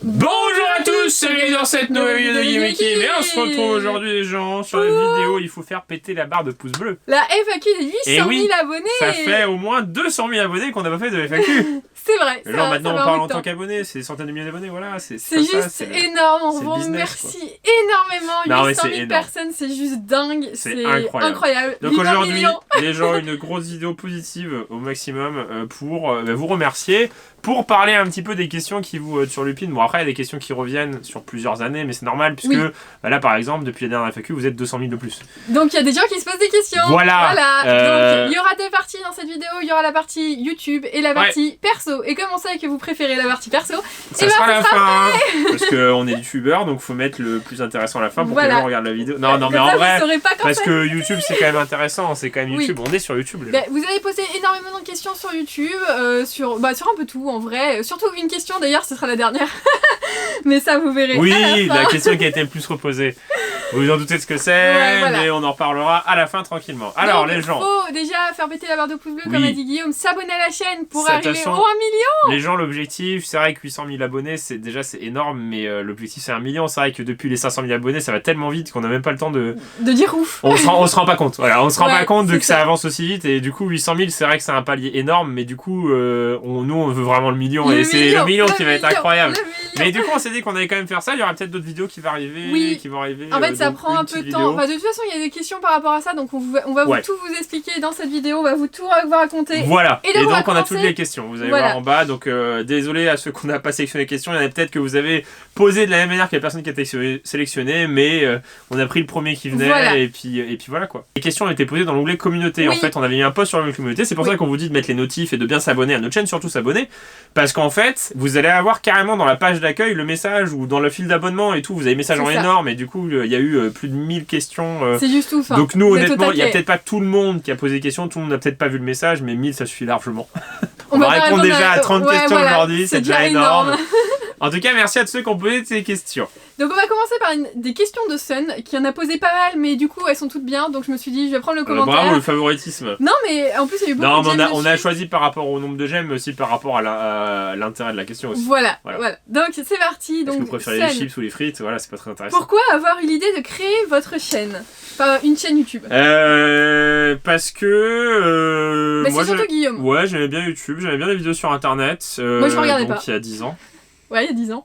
Bonjour à tous, c'est Gaël dans cette nouvelle vidéo de Gimmicky. Mais on se retrouve aujourd'hui les gens sur la vidéo, il faut faire péter la barre de pouces bleus. La FAQ de 800 000 abonnés. Ça fait au moins 200 000 abonnés qu'on n'a pas fait de FAQ. C'est vrai. Mais genre maintenant on parle en tant qu'abonné, c'est des centaines de milliers d'abonnés, voilà. C'est juste énorme, on vous remercie énormément. 800 000 personnes, c'est juste dingue. C'est incroyable. Donc aujourd'hui, les gens, une grosse vidéo positive au maximum pour vous remercier. Pour parler un petit peu des questions qui vous turlupinent. Bon, après, il y a des questions qui reviennent sur plusieurs années, mais c'est normal, puisque là, par exemple, depuis la dernière FAQ, vous êtes 200 000 de plus. Donc, il y a des gens qui se posent des questions. Voilà. Donc, il y aura deux parties dans cette vidéo. Il y aura la partie YouTube et la partie perso. Et comme on sait que vous préférez la partie perso, ça sera la fin. Parce qu'on est youtubeur, donc il faut mettre le plus intéressant à la fin pour que les gens regardent la vidéo. Non, mais en vrai, parce que YouTube, c'est quand même intéressant. C'est quand même YouTube. On est sur YouTube. Vous avez posé énormément de questions sur YouTube, sur un peu tout. En vrai, surtout une question d'ailleurs, ce sera la dernière. Mais ça, vous verrez. Oui, la question qui a été le plus reposée. Vous vous en doutez de ce que c'est, mais on en reparlera à la fin tranquillement. Alors, les gens. Il faut déjà faire péter la barre de pouce bleu, comme a dit Guillaume, s'abonner à la chaîne pour arriver au 1 million. Les gens, l'objectif, c'est vrai que 800 000 abonnés, c'est énorme, mais l'objectif, c'est 1 million. C'est vrai que depuis les 500 000 abonnés, ça va tellement vite qu'on n'a même pas le temps de dire ouf. On se rend pas compte. Voilà, on se rend pas compte de que ça avance aussi vite. Et du coup, 800 000, c'est vrai que c'est un palier énorme, mais du coup, nous, on veut vraiment le million. Et c'est le million qui va être incroyable. Mais du coup, on s'est dit qu'on allait quand même faire ça. Il y aura peut-être d'autres vidéos qui vont arriver. En fait, ça prend un peu de temps. Enfin, de toute façon, il y a des questions par rapport à ça, donc on va tout vous expliquer dans cette vidéo. On va tout vous raconter. Voilà. Et donc, on a toutes les questions. Vous allez voir en bas. Donc, désolé à ceux qu'on n'a pas sélectionné les questions. Il y en a peut-être que vous avez posé de la même manière que la personne qui a été sélectionnée, mais on a pris le premier qui venait. Et puis voilà quoi. Les questions ont été posées dans l'onglet communauté. En fait, on avait mis un post sur l'onglet communauté. C'est pour ça qu'on vous dit de mettre les notifs et de bien s'abonner à notre chaîne, surtout s'abonner. Parce qu'en fait, vous allez avoir carrément dans la page d'accueil le message ou dans le fil d'abonnement et tout. Vous avez message en énorme et du coup, il y a eu plus de 1000 questions. C'est juste tout. Donc nous, honnêtement, il n'y a peut-être pas tout le monde qui a posé des questions. Tout le monde n'a peut-être pas vu le message, mais 1000, ça suffit largement. On va répondre déjà à 30 questions aujourd'hui. C'est déjà énorme. En tout cas, merci à tous ceux qui ont posé ces questions. Donc on va commencer par des questions de Sun, qui en a posé pas mal, mais du coup elles sont toutes bien, donc je me suis dit je vais prendre le commentaire. Bravo, le favoritisme. Non mais en plus il y a eu beaucoup de j'aime. On a choisi par rapport au nombre de j'aime, mais aussi par rapport à l'intérêt de la question aussi. Voilà. Donc c'est parti. Est-ce que vous préférez les chips ou les frites? Voilà, c'est pas très intéressant. Pourquoi avoir eu l'idée de créer votre chaîne? Enfin, une chaîne YouTube. Parce que... Mais c'est surtout Guillaume. Ouais, j'aimais bien YouTube, j'aimais bien les vidéos sur internet. Moi je regardais donc, il y a 10 ans. Ouais, il y a 10 ans.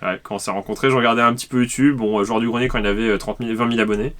Ouais, quand on s'est rencontrés, je regardais un petit peu YouTube. Bon, Joueur du Grenier quand il avait 20 000 abonnés.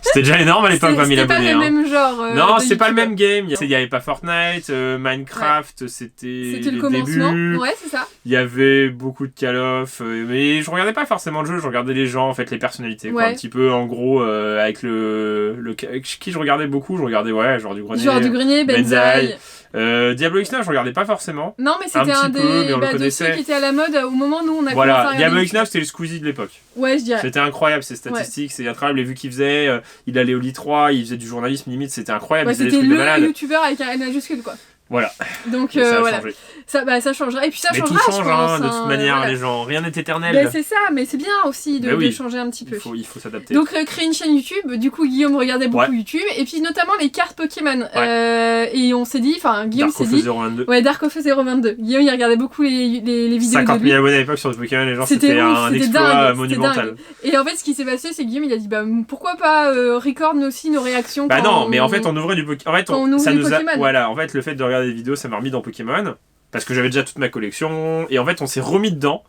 C'était déjà énorme à l'époque, 20 000 abonnés. C'est pas le même genre. Non, c'est pas le même game. Il n'y avait pas Fortnite, Minecraft, c'était le commencement. Débuts. Ouais, c'est ça. Il y avait beaucoup de Call of, mais je regardais pas forcément le jeu, je regardais les gens, en fait, les personnalités. Quoi, un petit peu, en gros, avec qui je regardais beaucoup, Joueur du Grenier. Joueur du Grenier, Benzaï. Diablo X9 je regardais pas forcément. Non mais c'était un de ceux qui était à la mode au moment où on a commencé à regarder. Diablo X9 c'était le Squeezie de l'époque. Ouais je dirais. C'était incroyable ses statistiques, c'est incroyable les vues qu'il faisait, il allait au lit 3, il faisait du journalisme limite, c'était incroyable, il faisait des trucs de malade. C'était le youtubeur avec un majuscule quoi. Voilà. Donc ça voilà. Ça changera. Et puis ça changera. Tout change de toute manière, les gens. Rien n'est éternel. Ben, c'est ça, mais c'est bien aussi de changer un petit peu. Il faut s'adapter. Donc créer une chaîne YouTube. Du coup, Guillaume regardait beaucoup YouTube. Et puis notamment les cartes Pokémon. Et on s'est dit, enfin Guillaume s'est dit. Ouais, Dark of 022. Guillaume il regardait beaucoup les vidéos. 50 000 abonnés à l'époque sur Pokémon, les gens c'était un exploit monumental. Et en fait, ce qui s'est passé, c'est que Guillaume il a dit, bah pourquoi pas record aussi nos réactions. Bah non, mais en fait on ouvrait du Pokémon. En fait, ça nous a. Voilà, en fait le fait de regarder des vidéos, ça m'a remis dans Pokémon. Parce que j'avais déjà toute ma collection, et en fait on s'est remis dedans,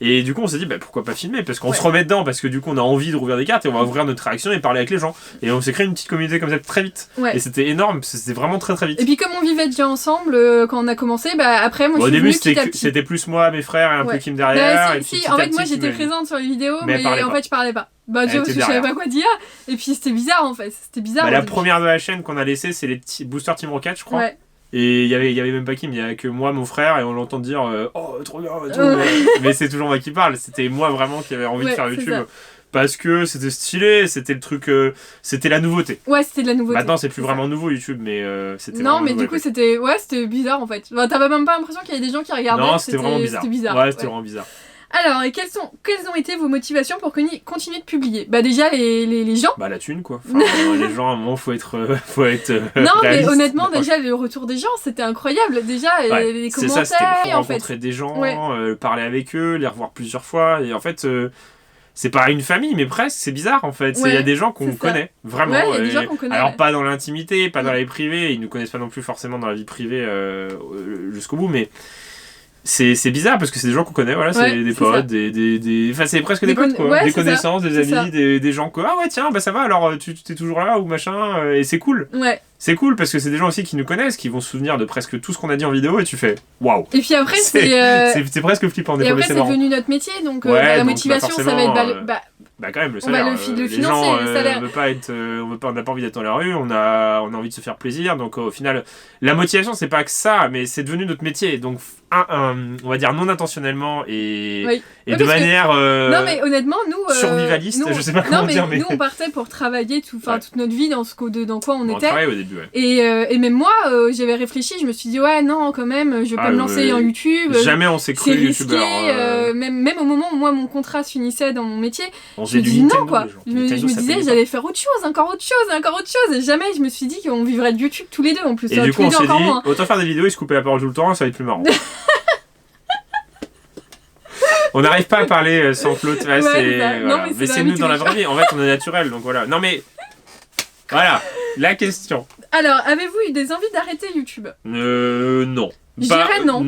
et du coup on s'est dit bah pourquoi pas filmer, parce qu'on se remet dedans, parce que du coup on a envie de rouvrir des cartes, et on va ouvrir notre réaction et parler avec les gens, et on s'est créé une petite communauté comme ça très vite, et c'était énorme, c'était vraiment très très vite. Et puis comme on vivait déjà ensemble quand on a commencé, bah après moi je suis venue petit à petit. C'était plus moi, mes frères et un peu Kim derrière, et puis en fait moi j'étais présente sur les vidéos, mais en fait je parlais pas. Bah parce que je savais pas quoi dire, et puis c'était bizarre en fait, La première de la chaîne qu'on a laissée c'est les Booster Team Rocket je crois. Et il y avait même pas Kim, il y avait que moi, mon frère, et on l'entend dire oh trop bien et tout. Mais c'est toujours moi qui parle, c'était moi vraiment qui avait envie de faire YouTube. Parce que c'était stylé, c'était le truc, c'était la nouveauté. Ouais, c'était de la nouveauté. Maintenant c'est plus vraiment nouveau YouTube, mais c'était. Non, mais du coup c'était bizarre en fait. Bah, t'avais même pas l'impression qu'il y avait des gens qui regardaient. Non, c'était vraiment bizarre. Ouais, c'était vraiment bizarre. Alors, et quelles ont été vos motivations pour continuer de publier? Bah déjà, les gens. Bah la thune, quoi. Enfin, les gens, à un moment, faut être non, réaliste. mais honnêtement, déjà, le retour des gens, c'était incroyable. Déjà, les commentaires, c'est ça, c'était rencontrer des gens, parler avec eux, les revoir plusieurs fois. Et en fait, c'est pas une famille, mais presque, c'est bizarre, en fait. Il y a des gens qu'on connaît, vraiment. Ouais, y a des gens qu'on connaît, alors, pas dans l'intimité, pas dans la vie privée. Ils nous connaissent pas non plus forcément dans la vie privée jusqu'au bout, mais... C'est bizarre parce que c'est des gens qu'on connaît, voilà, c'est des potes, enfin c'est presque des potes, quoi, des connaissances, des amis, des gens que ah ouais tiens bah ça va alors tu t'es toujours là ou machin et c'est cool. C'est cool parce que c'est des gens aussi qui nous connaissent, qui vont se souvenir de presque tout ce qu'on a dit en vidéo et tu fais waouh. Et puis après c'est presque flippant des fois. Et après c'est devenu notre métier donc la motivation ça va être quand même le salaire. Le financier, le salaire. On n'a pas envie d'être dans la rue, on a envie de se faire plaisir donc au final la motivation c'est pas que ça mais c'est devenu notre métier donc on va dire non intentionnellement et de manière non mais honnêtement nous survivaliste, je sais pas comment dire mais nous on partait pour travailler toute notre vie dans quoi on était. Travaillait au début, et même moi j'avais réfléchi, je me suis dit ouais non quand même je vais pas me lancer en YouTube. Jamais on s'est cru youtubeur. Même au moment où moi mon contrat se finissait dans mon métier, je me disais non quoi. Je me disais j'allais faire autre chose, encore autre chose et jamais je me suis dit qu'on vivrait de YouTube tous les deux en plus. Et du coup on s'est dit autant faire des vidéos et se couper la parole tout le temps, ça va être plus marrant. On n'arrive pas à parler sans que l'autre mais c'est nous dans la vraie vie, en fait on est naturel donc voilà. Non mais voilà, la question. Alors, avez-vous eu des envies d'arrêter YouTube? Non. Je dirais non.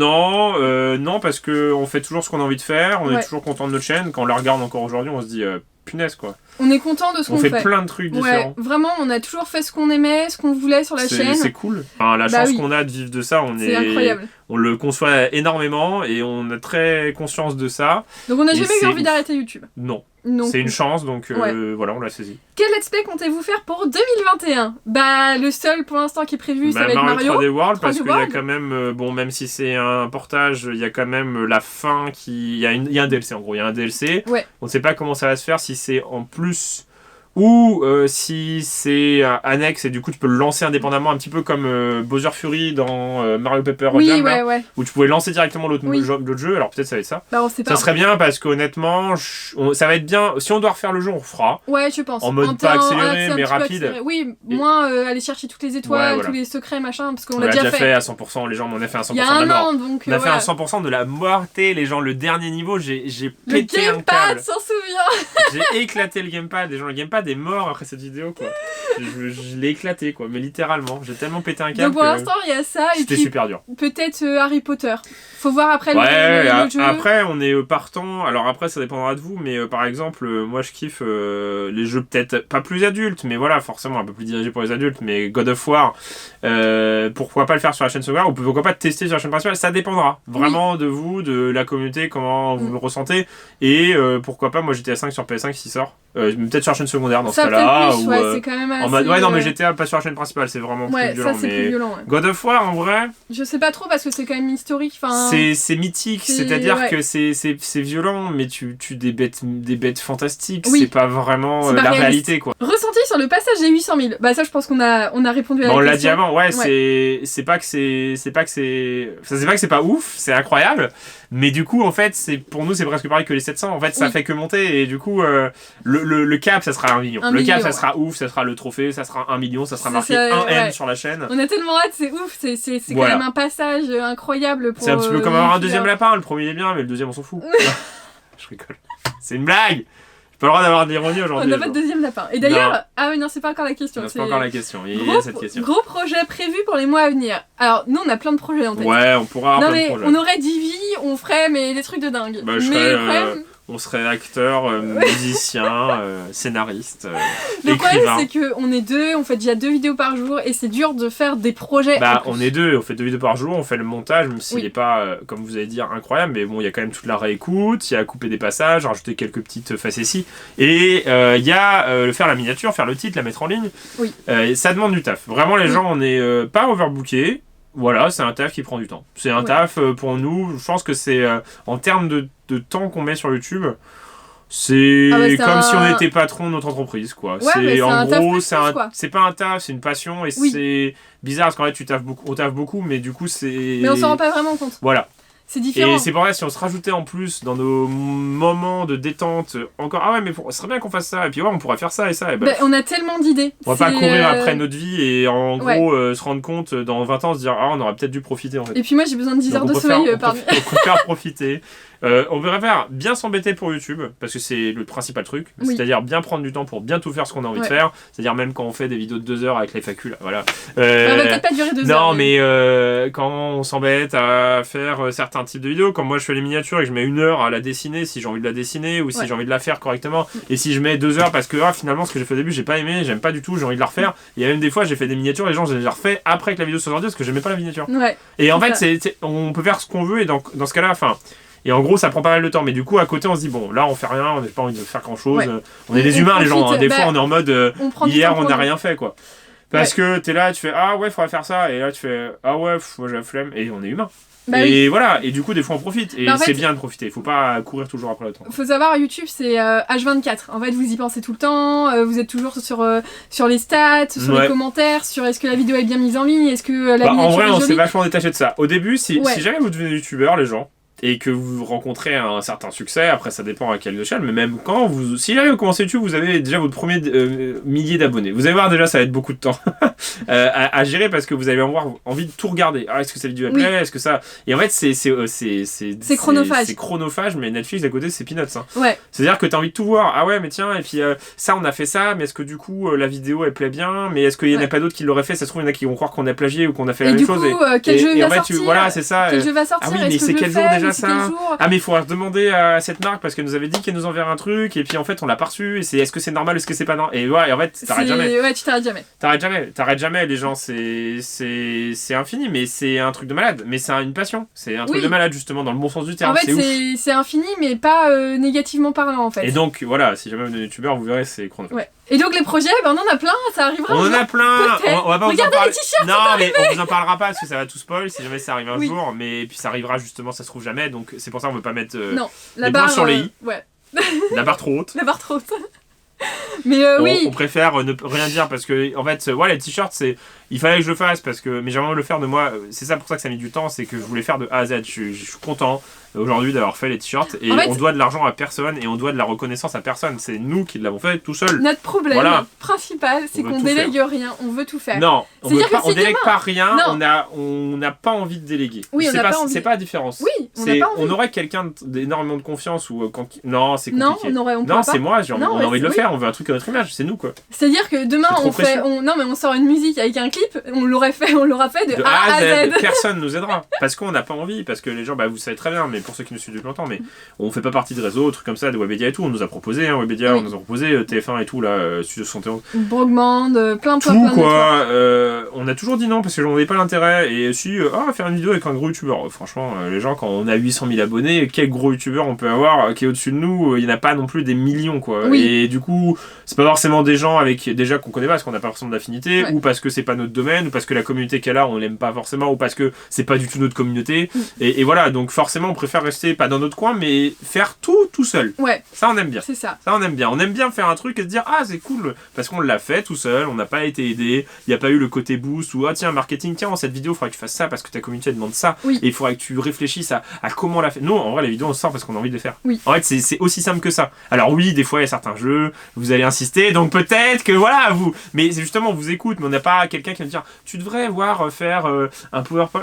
Non, parce qu'on fait toujours ce qu'on a envie de faire, on est toujours content de notre chaîne. Quand on la regarde encore aujourd'hui, on se dit punaise quoi. On est content de ce qu'on fait. On fait plein de trucs différents. Vraiment, on a toujours fait ce qu'on aimait, ce qu'on voulait sur la chaîne. C'est cool. Enfin, la chance qu'on a de vivre de ça, c'est incroyable. On le conçoit énormément et on a très conscience de ça. Donc on n'a jamais eu envie d'arrêter YouTube? Non. C'est une chance, donc voilà, on l'a saisi. Quel let's play comptez-vous faire pour 2021? Bah, le seul pour l'instant qui est prévu, ça va être Mario 3D World, parce qu'il y a quand même, bon, même si c'est un portage, il y a quand même la fin qui... Il y a un DLC, en gros, il y a un DLC. On ne sait pas comment ça va se faire, si c'est en plus... Ou si c'est annexe et du coup tu peux le lancer indépendamment, un petit peu comme Bowser Fury dans Mario Paper Jam, où tu pouvais lancer directement l'autre jeu, alors peut-être ça va être ça. Bah, on sait pas. Ça serait bien parce qu'honnêtement, ça va être bien. Si on doit refaire le jeu, on fera. Ouais, je pense. En mode pas accéléré, mais rapide. Oui, moins aller chercher toutes les étoiles, tous les secrets, machin, parce qu'on l'a déjà fait à 100%, les gens m'en ont fait à 100% de la mort. Il y a un an, donc. On a fait un 100% de la mortalité, les gens, le dernier niveau, j'ai pété un câble. Le gamepad s'en souvient. J'ai éclaté le gamepad, les gens, le gamepad est mort après cette vidéo quoi. Je l'ai éclaté quoi, mais littéralement, j'ai tellement pété un câble. Donc pour l'instant il y a ça et c'était super dur. Peut-être Harry Potter. Faut voir après le jeu. Après on est partant. Alors après ça dépendra de vous, mais par exemple moi je kiffe les jeux peut-être pas plus adultes, mais voilà forcément un peu plus dirigés pour les adultes. Mais God of War, pourquoi pas le faire sur la chaîne secondaire ou pourquoi pas le tester sur la chaîne principale. Ça dépendra vraiment de vous, de la communauté, comment vous le ressentez et pourquoi pas moi GTA 5 sur PS5 s'il sort. Peut-être sur la chaîne secondaire dans ce cas-là. Ou, c'est quand même assez... En mode, non mais GTA pas sur la chaîne principale, c'est vraiment plus violent. Ça, c'est plus violent. God of War en vrai. Je sais pas trop parce que c'est quand même historique. C'est mythique, c'est-à-dire que c'est violent, mais tu des bêtes fantastiques. C'est pas vraiment la réalité quoi. Ressenti sur le passage des 800 000. Bah ça je pense qu'on a répondu à la question. On l'a dit avant, c'est pas que c'est pas ouf, c'est incroyable. Mais du coup, en fait, pour nous, c'est presque pareil que les 700. En fait, ça fait que monter. Et du coup, le cap, ça sera 1 million. Le cap, ça sera ouf. Ça sera le trophée. Ça sera 1 million. Ça sera marqué 1M sur la chaîne. On a tellement hâte, c'est ouf. C'est quand même un passage incroyable. C'est un petit peu comme avoir un deuxième lapin. Le premier est bien, mais le deuxième, on s'en fout. Je rigole. C'est une blague. J'ai pas le droit d'avoir de l'ironie aujourd'hui. On n'a pas de deuxième lapin. Et d'ailleurs, non, c'est pas encore la question. C'est pas encore la question. Il y a cette question. Gros projet prévu pour les mois à venir. Alors, nous, on a plein de projets en tête. Ouais, on pourra avoir plein de projets. On aurait Divi, on ferait des trucs de dingue. On serait acteur, musicien, scénariste, Le problème, c'est qu'on est deux, on fait déjà 2 vidéos par jour et c'est dur de faire des projets. On est deux, on fait 2 vidéos par jour, on fait le montage, même s'il n'est pas, comme vous allez dire, incroyable, mais bon, il y a quand même toute la réécoute, il y a couper des passages, rajouter quelques petites facéties, et il y a faire la miniature, faire le titre, la mettre en ligne. Ça demande du taf. Vraiment, les gens, on n'est pas overbookés. Voilà, c'est un taf qui prend du temps. C'est un taf pour nous, je pense que c'est en termes de temps qu'on met sur YouTube, c'est comme si on était patron de notre entreprise quoi. En gros, c'est pas un taf, c'est une passion et c'est bizarre parce qu'en fait on taffe beaucoup mais du coup c'est... Mais on s'en rend pas vraiment compte. Voilà. C'est différent. Et c'est pour ça, si on se rajoutait en plus dans nos moments de détente, encore, ah ouais, mais ce serait bien qu'on fasse ça, et puis ouais, on pourrait faire ça et ça. Et on a tellement d'idées. On va pas courir après notre vie et en gros se rendre compte dans 20 ans, se dire, ah, on aurait peut-être dû profiter en fait. Et puis moi, j'ai besoin de 10 heures de sommeil par nuit. On préfère profiter. On préfère bien s'embêter pour YouTube, parce que c'est le principal truc, c'est-à-dire bien prendre du temps pour bien tout faire ce qu'on a envie de faire, c'est-à-dire même quand on fait des vidéos de 2 heures avec les FAQ, là, voilà. Ça va peut-être pas durer 2 heures. Non, mais quand on s'embête à faire certains types de vidéos, comme moi je fais les miniatures et que je mets 1 heure à la dessiner si j'ai envie de la dessiner ou si j'ai envie de la faire correctement, et si je mets 2 heures parce que finalement ce que j'ai fait au début j'ai pas aimé, j'aime pas du tout, j'ai envie de la refaire, il y a même des fois j'ai fait des miniatures, les gens je les ai refait après que la vidéo soit sortie parce que j'aimais pas la miniature. Et en fait on peut faire ce qu'on veut et dans ce cas-là, et en gros, ça prend pas mal de temps. Mais du coup, à côté, on se dit, bon, là, on fait rien, on n'a pas envie de faire grand-chose. On est des humains, les gens. Hein. Des fois, on est en mode, hier, on n'a rien fait, quoi. Parce que t'es là, tu fais, ah ouais, faudrait faire ça. Et là, tu fais, ah ouais, moi, j'ai la flemme. Et on est humain. Et voilà. Et du coup, des fois, on profite. Et c'est bien de profiter. Faut pas courir toujours après le temps. Faut savoir, YouTube, c'est H24. En fait, vous y pensez tout le temps. Vous êtes toujours sur les stats, sur les commentaires, sur est-ce que la vidéo est bien mise en ligne, est-ce que la en vrai, on s'est vachement détaché de ça. Au début, si jamais vous devenez youtubeur, les gens, et que vous rencontrez un certain succès, après ça dépend à quelle échelle, mais même quand si jamais vous commencez YouTube, vous avez déjà votre premier millier d'abonnés. Vous allez voir déjà, ça va être beaucoup de temps à gérer parce que vous allez avoir envie de tout regarder. Ah, est-ce que cette vidéo elle plaît? Est-ce que ça... Et en fait, c'est chronophage. C'est chronophage, mais Netflix à côté, c'est peanuts. Hein. C'est-à-dire que tu as envie de tout voir. Ah ouais, mais tiens, et puis ça, on a fait ça, mais est-ce que du coup, la vidéo elle plaît bien? Mais est-ce qu'il y en a pas d'autres qui l'auraient fait? Ça se trouve, il y en a qui vont croire qu'on a plagié ou qu'on a fait la même chose. Quel jeu va sortir? Voilà, c'est ça. Quel jeu va sortir? Ah oui, mais c'est quel jour déjà? Ah mais il faudra demander à cette marque parce qu'elle nous avait dit qu'elle nous enverrait un truc et puis en fait on l'a pas reçu et est-ce que c'est normal, est-ce que c'est pas normal, et ouais, en fait t'arrêtes jamais. Ouais, tu t'arrêtes jamais, les gens, c'est infini, mais c'est un truc de malade, mais c'est une passion, c'est un truc de malade justement dans le bon sens du terme. En fait c'est infini mais pas négativement parlant en fait. Et donc voilà, si jamais vous êtes youtubeur, vous verrez, c'est chronophage. Et donc les projets, on en a plein, ça arrivera. On en a plein. On va pas regardez les t-shirts. Non, mais on vous en parlera pas parce que ça va tout spoil si jamais ça arrive un jour. Mais puis ça arrivera justement, ça se trouve jamais. Donc c'est pour ça qu'on veut pas mettre la barre sur les i. La barre trop haute. La barre trop haute. Mais on préfère ne rien dire parce que en fait, les t-shirts, il fallait que je le fasse parce que, mais j'aimerais le faire de moi. C'est ça pour ça que ça a mis du temps, c'est que je voulais faire de A à Z. Je suis content aujourd'hui d'avoir fait les t-shirts et on doit de l'argent à personne et on doit de la reconnaissance à personne. C'est nous qui l'avons fait tout seul. Notre problème principal, c'est qu'on délègue rien. On veut tout faire. Non, on délègue pas rien. On n'a pas envie de déléguer. Oui, c'est pas la différence. Oui, on aurait quelqu'un d'énormément de confiance ou non, c'est compliqué. Non, c'est moi. On a envie de le faire. On veut un truc à notre image. C'est nous quoi. C'est-à-dire que demain on sort une musique avec un clip. On l'aura fait de A à Z. Personne nous aidera parce qu'on n'a pas envie, parce que les gens, vous savez très bien, mais pour ceux qui nous suivent depuis longtemps, mais on fait pas partie de réseaux, trucs comme ça, de Webedia et tout. On nous a proposé, Webedia, on nous a proposé TF1 et tout là, Studio 71. Brogman, plein tout quoi. On a toujours dit non parce que j'en voyais pas l'intérêt. Et si faire une vidéo avec un gros youtubeur, franchement, les gens, quand on a 800 000 abonnés, quel gros youtubeur on peut avoir qui est au-dessus de nous? Il n'y en a pas non plus des millions quoi. Et du coup, c'est pas forcément des gens avec déjà qu'on connaît pas parce qu'on n'a pas forcément d'affinité, ou parce que c'est pas notre domaine, ou parce que la communauté qu'elle a on l'aime pas forcément, ou parce que c'est pas du tout notre communauté. Et voilà, donc forcément on préfère rester pas dans notre coin mais faire tout seul. Ça on aime bien. C'est ça. Ça on aime bien. On aime bien faire un truc et se dire c'est cool parce qu'on l'a fait tout seul, on n'a pas été aidé, il n'y a pas eu le côté boost ou tiens marketing, tiens cette vidéo il faudrait que tu fasses ça parce que ta communauté demande ça et il faudrait que tu réfléchisses à comment on l'a fait. Non, en vrai les vidéos on sort parce qu'on a envie de les faire. En fait c'est aussi simple que ça. Alors oui, des fois il y a certains jeux, vous allez insister, donc peut-être que mais c'est justement on vous écoute, mais on n'a pas quelqu'un qui va me dire tu devrais faire un PowerPoint,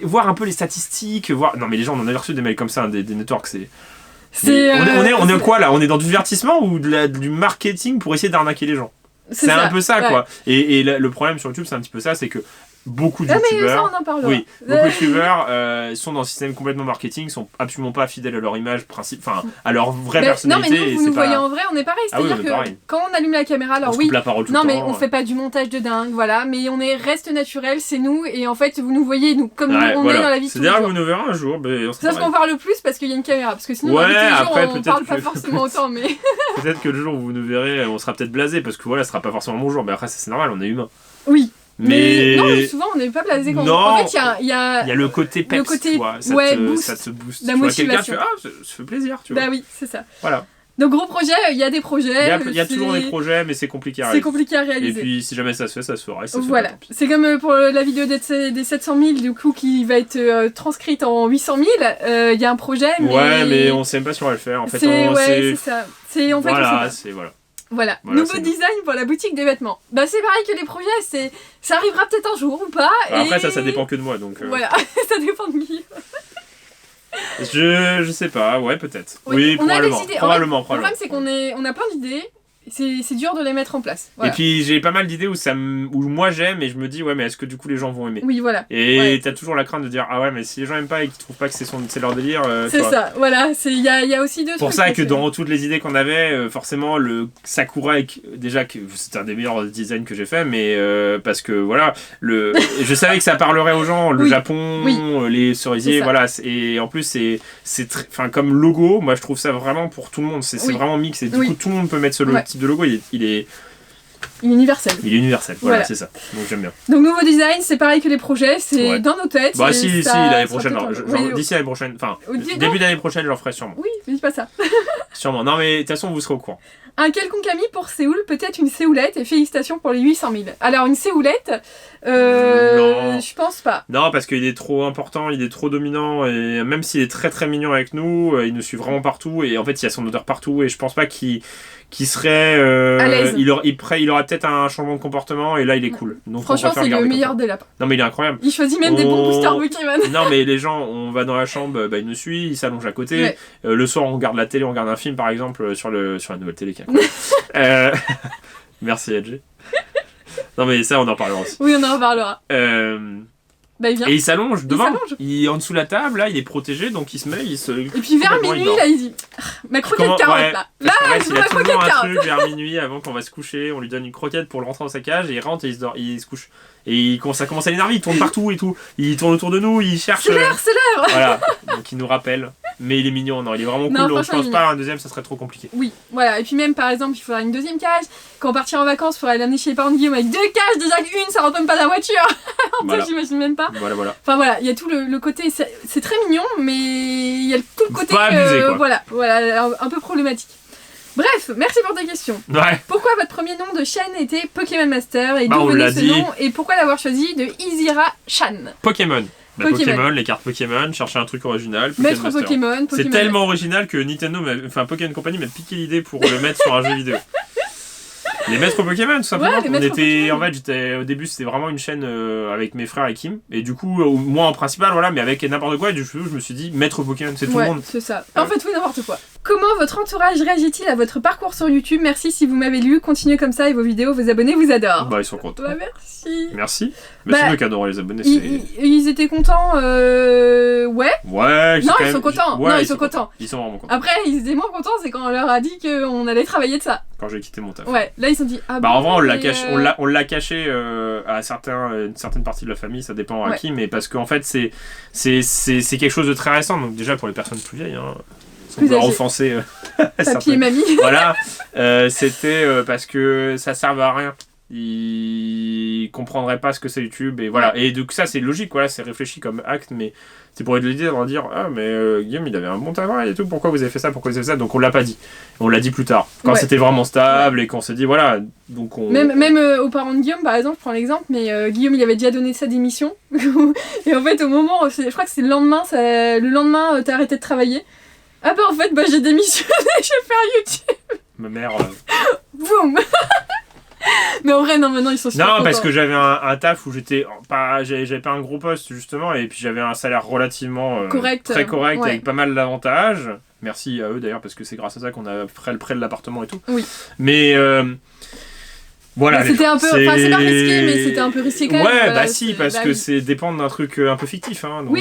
voir un peu les statistiques, non mais les gens on en a reçu des mails comme ça, des networks, on est quoi là? On est dans du divertissement ou du marketing pour essayer d'arnaquer les gens? C'est un peu ça quoi. Et le problème sur YouTube c'est un petit peu ça, c'est que beaucoup de youtubeurs, beaucoup de youtubeurs sont dans un système complètement marketing, sont absolument pas fidèles à leur image à leur vraie personnalité. Non mais nous, vous nous voyez en vrai, on est pareil. C'est-à-dire que quand on allume la caméra, alors on fait pas du montage de dingue, mais on reste naturel, c'est nous, et en fait vous nous voyez nous comme on est dans la vie. C'est-à-dire que vous nous verrez un jour. C'est parce qu'on parle plus parce qu'il y a une caméra, parce que sinon dans la vie on parle pas forcément autant. Mais peut-être que le jour où vous nous verrez, on sera peut-être blasé parce que ce sera pas forcément mon jour. Mais après c'est normal, on est humain. Oui. Mais non, souvent on n'est pas blasé quand en fait il y a le côté peps, ça te booste. La motivation. Quelqu'un, tu fais ça fait plaisir, tu vois. Bah oui, c'est ça. Voilà. Donc gros projet, il y a des projets. Il y a toujours des projets, mais c'est compliqué à réaliser. C'est compliqué à réaliser. Et puis si jamais ça se fait, ça se fera. Voilà. C'est comme pour la vidéo des 700 000, du coup, qui va être transcrite en 800 000. Il y a un projet, mais... Ouais, mais on sait même pas si on va le faire. En fait, c'est ça. En fait, voilà, Voilà, nouveau design pour la boutique des vêtements. Bah c'est pareil que les projets, ça arrivera peut-être un jour ou pas. Bah, après ça dépend que de moi donc. Voilà, ça dépend de qui. Je sais pas, ouais peut-être. Oui, probablement. Le problème c'est qu'on a plein d'idées. C'est dur de les mettre en place. Voilà. Et puis j'ai pas mal d'idées où moi j'aime et je me dis ouais mais est-ce que du coup les gens vont aimer. Oui voilà. Et t'as toujours la crainte de dire ah ouais mais si les gens aiment pas et qu'ils trouvent pas que c'est leur délire. C'est ça, voilà. Il y a aussi deux trucs. Pour ça que dans toutes les idées qu'on avait, forcément le Sakura déjà que c'est un des meilleurs designs que j'ai fait mais parce que voilà je savais que ça parlerait aux gens le Japon, les cerisiers voilà et en plus c'est enfin comme logo moi je trouve ça vraiment pour tout le monde c'est vraiment mix et du coup tout le monde peut mettre ce type de logo, il est universel. Il est universel, voilà. C'est ça. Donc j'aime bien. Donc nouveau design, c'est pareil que les projets, c'est dans nos têtes. Bah si, l'année prochaine, d'ici l'année prochaine, enfin début d'année prochaine, je leur ferai sûrement. Oui, mais dis pas ça. Sûrement. Non mais de toute façon, vous serez au courant. Un quelconque ami pour Séoul, peut-être une séoulette, et félicitations pour les 800 000. Alors une séoulette, non. Je pense pas. Non, parce qu'il est trop important, il est trop dominant, et même s'il est très très mignon avec nous, il nous suit vraiment partout, et en fait il y a son odeur partout, et je pense pas qu'il serait... à l'aise. Il aurait peut-être un changement de comportement, et là il est cool. Donc, franchement, c'est le meilleur des lapins. Non mais il est incroyable. Il choisit même des bons boosters Pokémon. Non mais les gens, on va dans la chambre, il nous suit, il s'allonge à côté. Ouais. Le soir on regarde la télé, on regarde un film par exemple sur la nouvelle télé qui est incroyable. Merci Edge. Non mais ça on en parlera aussi. Oui on en reparlera. Bah, et il s'allonge devant, il est en dessous de la table, là, il est protégé, donc il se met, Et puis vers minuit, là, il dit ma croquette carotte, là. Là, il a toujours un truc vers minuit avant qu'on va se coucher, on lui donne une croquette pour le rentrer dans sa cage, et il rentre et il se couche. Et ça commence à l'énerver, il tourne partout et tout. Il tourne autour de nous, il cherche... C'est l'heure Voilà, donc il nous rappelle. Mais il est mignon, non, il est vraiment cool, donc je pense pas un deuxième, ça serait trop compliqué. Oui, voilà, et puis même par exemple, il faudra une deuxième cage. Quand on partira en vacances, il faudra l'amener chez les parents de Guillaume avec 2 cages, déjà qu'une, ça rentre même pas dans la voiture. Voilà. J'imagine même pas. Voilà. Enfin voilà, il y a tout le côté, c'est très mignon, mais il y a tout le côté... Pas abusé, quoi. Voilà, un peu problématique. Bref, merci pour ta question. Ouais. Pourquoi votre premier nom de chaîne était Pokémon Master et d'où venait ce nom et pourquoi l'avoir choisi de Izira Chan? Pokémon. Pokémon, les cartes Pokémon, chercher un truc original. Maître Pokémon. C'est tellement original que Nintendo, Pokémon Company m'a piqué l'idée pour le mettre sur un jeu vidéo. Les maîtres Pokémon, tout simplement. Au début, c'était vraiment une chaîne avec mes frères et Kim. Et du coup, moi en principal, voilà, mais avec n'importe quoi. Et du coup, je me suis dit, maître Pokémon, c'est tout le monde. C'est ça. En fait, oui, n'importe quoi. Comment votre entourage réagit-il à votre parcours sur YouTube? Merci si vous m'avez lu. Continuez comme ça et vos vidéos, vos abonnés vous adorent. Bah, ils sont contents. Bah, merci. Merci. Mais c'est eux qui adorent les abonnés. Ils étaient contents, ouais. Ouais, non, ils sont contents. Ouais, non, ils sont contents. Ils sont vraiment contents. Après, ils étaient moins contents, c'est quand on leur a dit qu'on allait travailler de ça. Quand j'ai quitté mon taf. Ouais, là ils se sont dit en vrai on l'a caché à une certaine partie de la famille, ça dépend à qui, mais parce qu'en fait c'est quelque chose de très récent, donc déjà pour les personnes plus vieilles, on peut offenser papy et mamie. Voilà, c'était parce que ça servait à rien. Ils comprendraient pas ce que c'est YouTube et voilà. Et donc ça c'est logique, voilà, c'est réfléchi comme acte, mais c'est pour l'idée de leur dire mais Guillaume il avait un bon travail et tout, pourquoi vous avez fait ça, donc on l'a pas dit, on l'a dit plus tard quand c'était vraiment stable et qu'on s'est dit voilà, donc on... même aux parents de Guillaume par exemple, je prends l'exemple, mais Guillaume il avait déjà donné sa démission et en fait au moment, je crois que c'est le lendemain t'as arrêté de travailler, en fait j'ai démissionné, je vais faire YouTube. Ma mère boum. Mais en vrai, non, maintenant ils sont super contents. Parce que j'avais un taf où j'avais pas un gros poste justement, et puis j'avais un salaire relativement très correct avec pas mal d'avantages. Merci à eux d'ailleurs, parce que c'est grâce à ça qu'on a fait le prêt de l'appartement et tout. Oui. Mais voilà. C'était un peu, c'est pas risqué, mais c'était un peu risqué quand même. Ouais, parce que c'est dépendre d'un truc un peu fictif, donc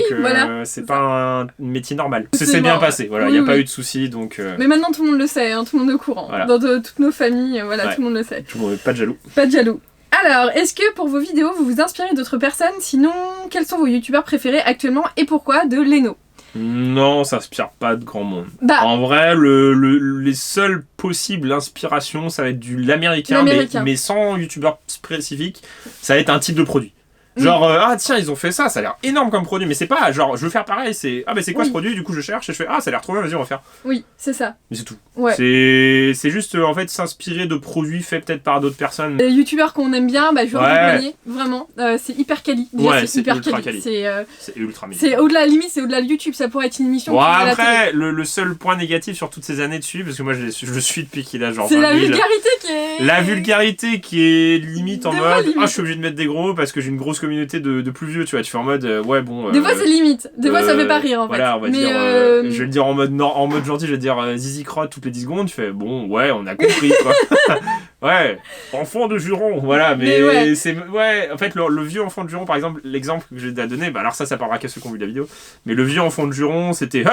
c'est pas un métier normal. C'est bien passé, voilà, il n'y a pas eu de soucis, donc... Mais maintenant tout le monde le sait, tout le monde est au courant. Voilà. Dans toutes nos familles, tout le monde le sait. Tout le monde, pas de jaloux. Pas de jaloux. Alors, est-ce que pour vos vidéos, vous vous inspirez d'autres personnes? Sinon, quels sont vos youtubeurs préférés actuellement et pourquoi? De Leno. Non, ça s'inspire pas de grand monde. En vrai, les seules possibles inspirations, ça va être l'américain, mais sans youtubeur spécifique, ça va être un type de produit. Genre, tiens, ils ont fait ça a l'air énorme comme produit, mais c'est pas genre, je veux faire pareil, c'est c'est quoi ce produit, du coup je cherche et je fais ça a l'air trop bien, vas-y, on va faire. Oui, c'est ça. Mais c'est tout. Ouais. C'est juste, en fait, s'inspirer de produits faits peut-être par d'autres personnes. Les youtubeurs qu'on aime bien, Joueur du Grenier, vraiment, c'est hyper quali. C'est hyper quali. C'est ultra mignon. C'est au-delà, limite, c'est au-delà de YouTube, ça pourrait être une émission. Ouais, après, le seul point négatif sur toutes ces années dessus, parce que moi je le suis depuis qu'il a genre. C'est la vulgarité qui est. La vulgarité qui est limite en mode. Je suis obligé de mettre des gros parce que j'ai une grosse communauté de plus vieux, tu vois. Tu fais en mode, ouais, bon. Des fois c'est limite, des fois ça fait pas rire en fait. Voilà, on va dire. Je vais le dire en mode gentil, je vais dire Zizi Crotte toutes les 10 secondes, tu fais, bon, ouais, on a compris, quoi. Ouais, enfant de juron, voilà, mais c'est. Ouais, en fait, le vieux enfant de juron, par exemple, l'exemple que j'ai donné, alors ça parlera qu'à ceux qui ont vu la vidéo, mais le vieux enfant de juron, c'était.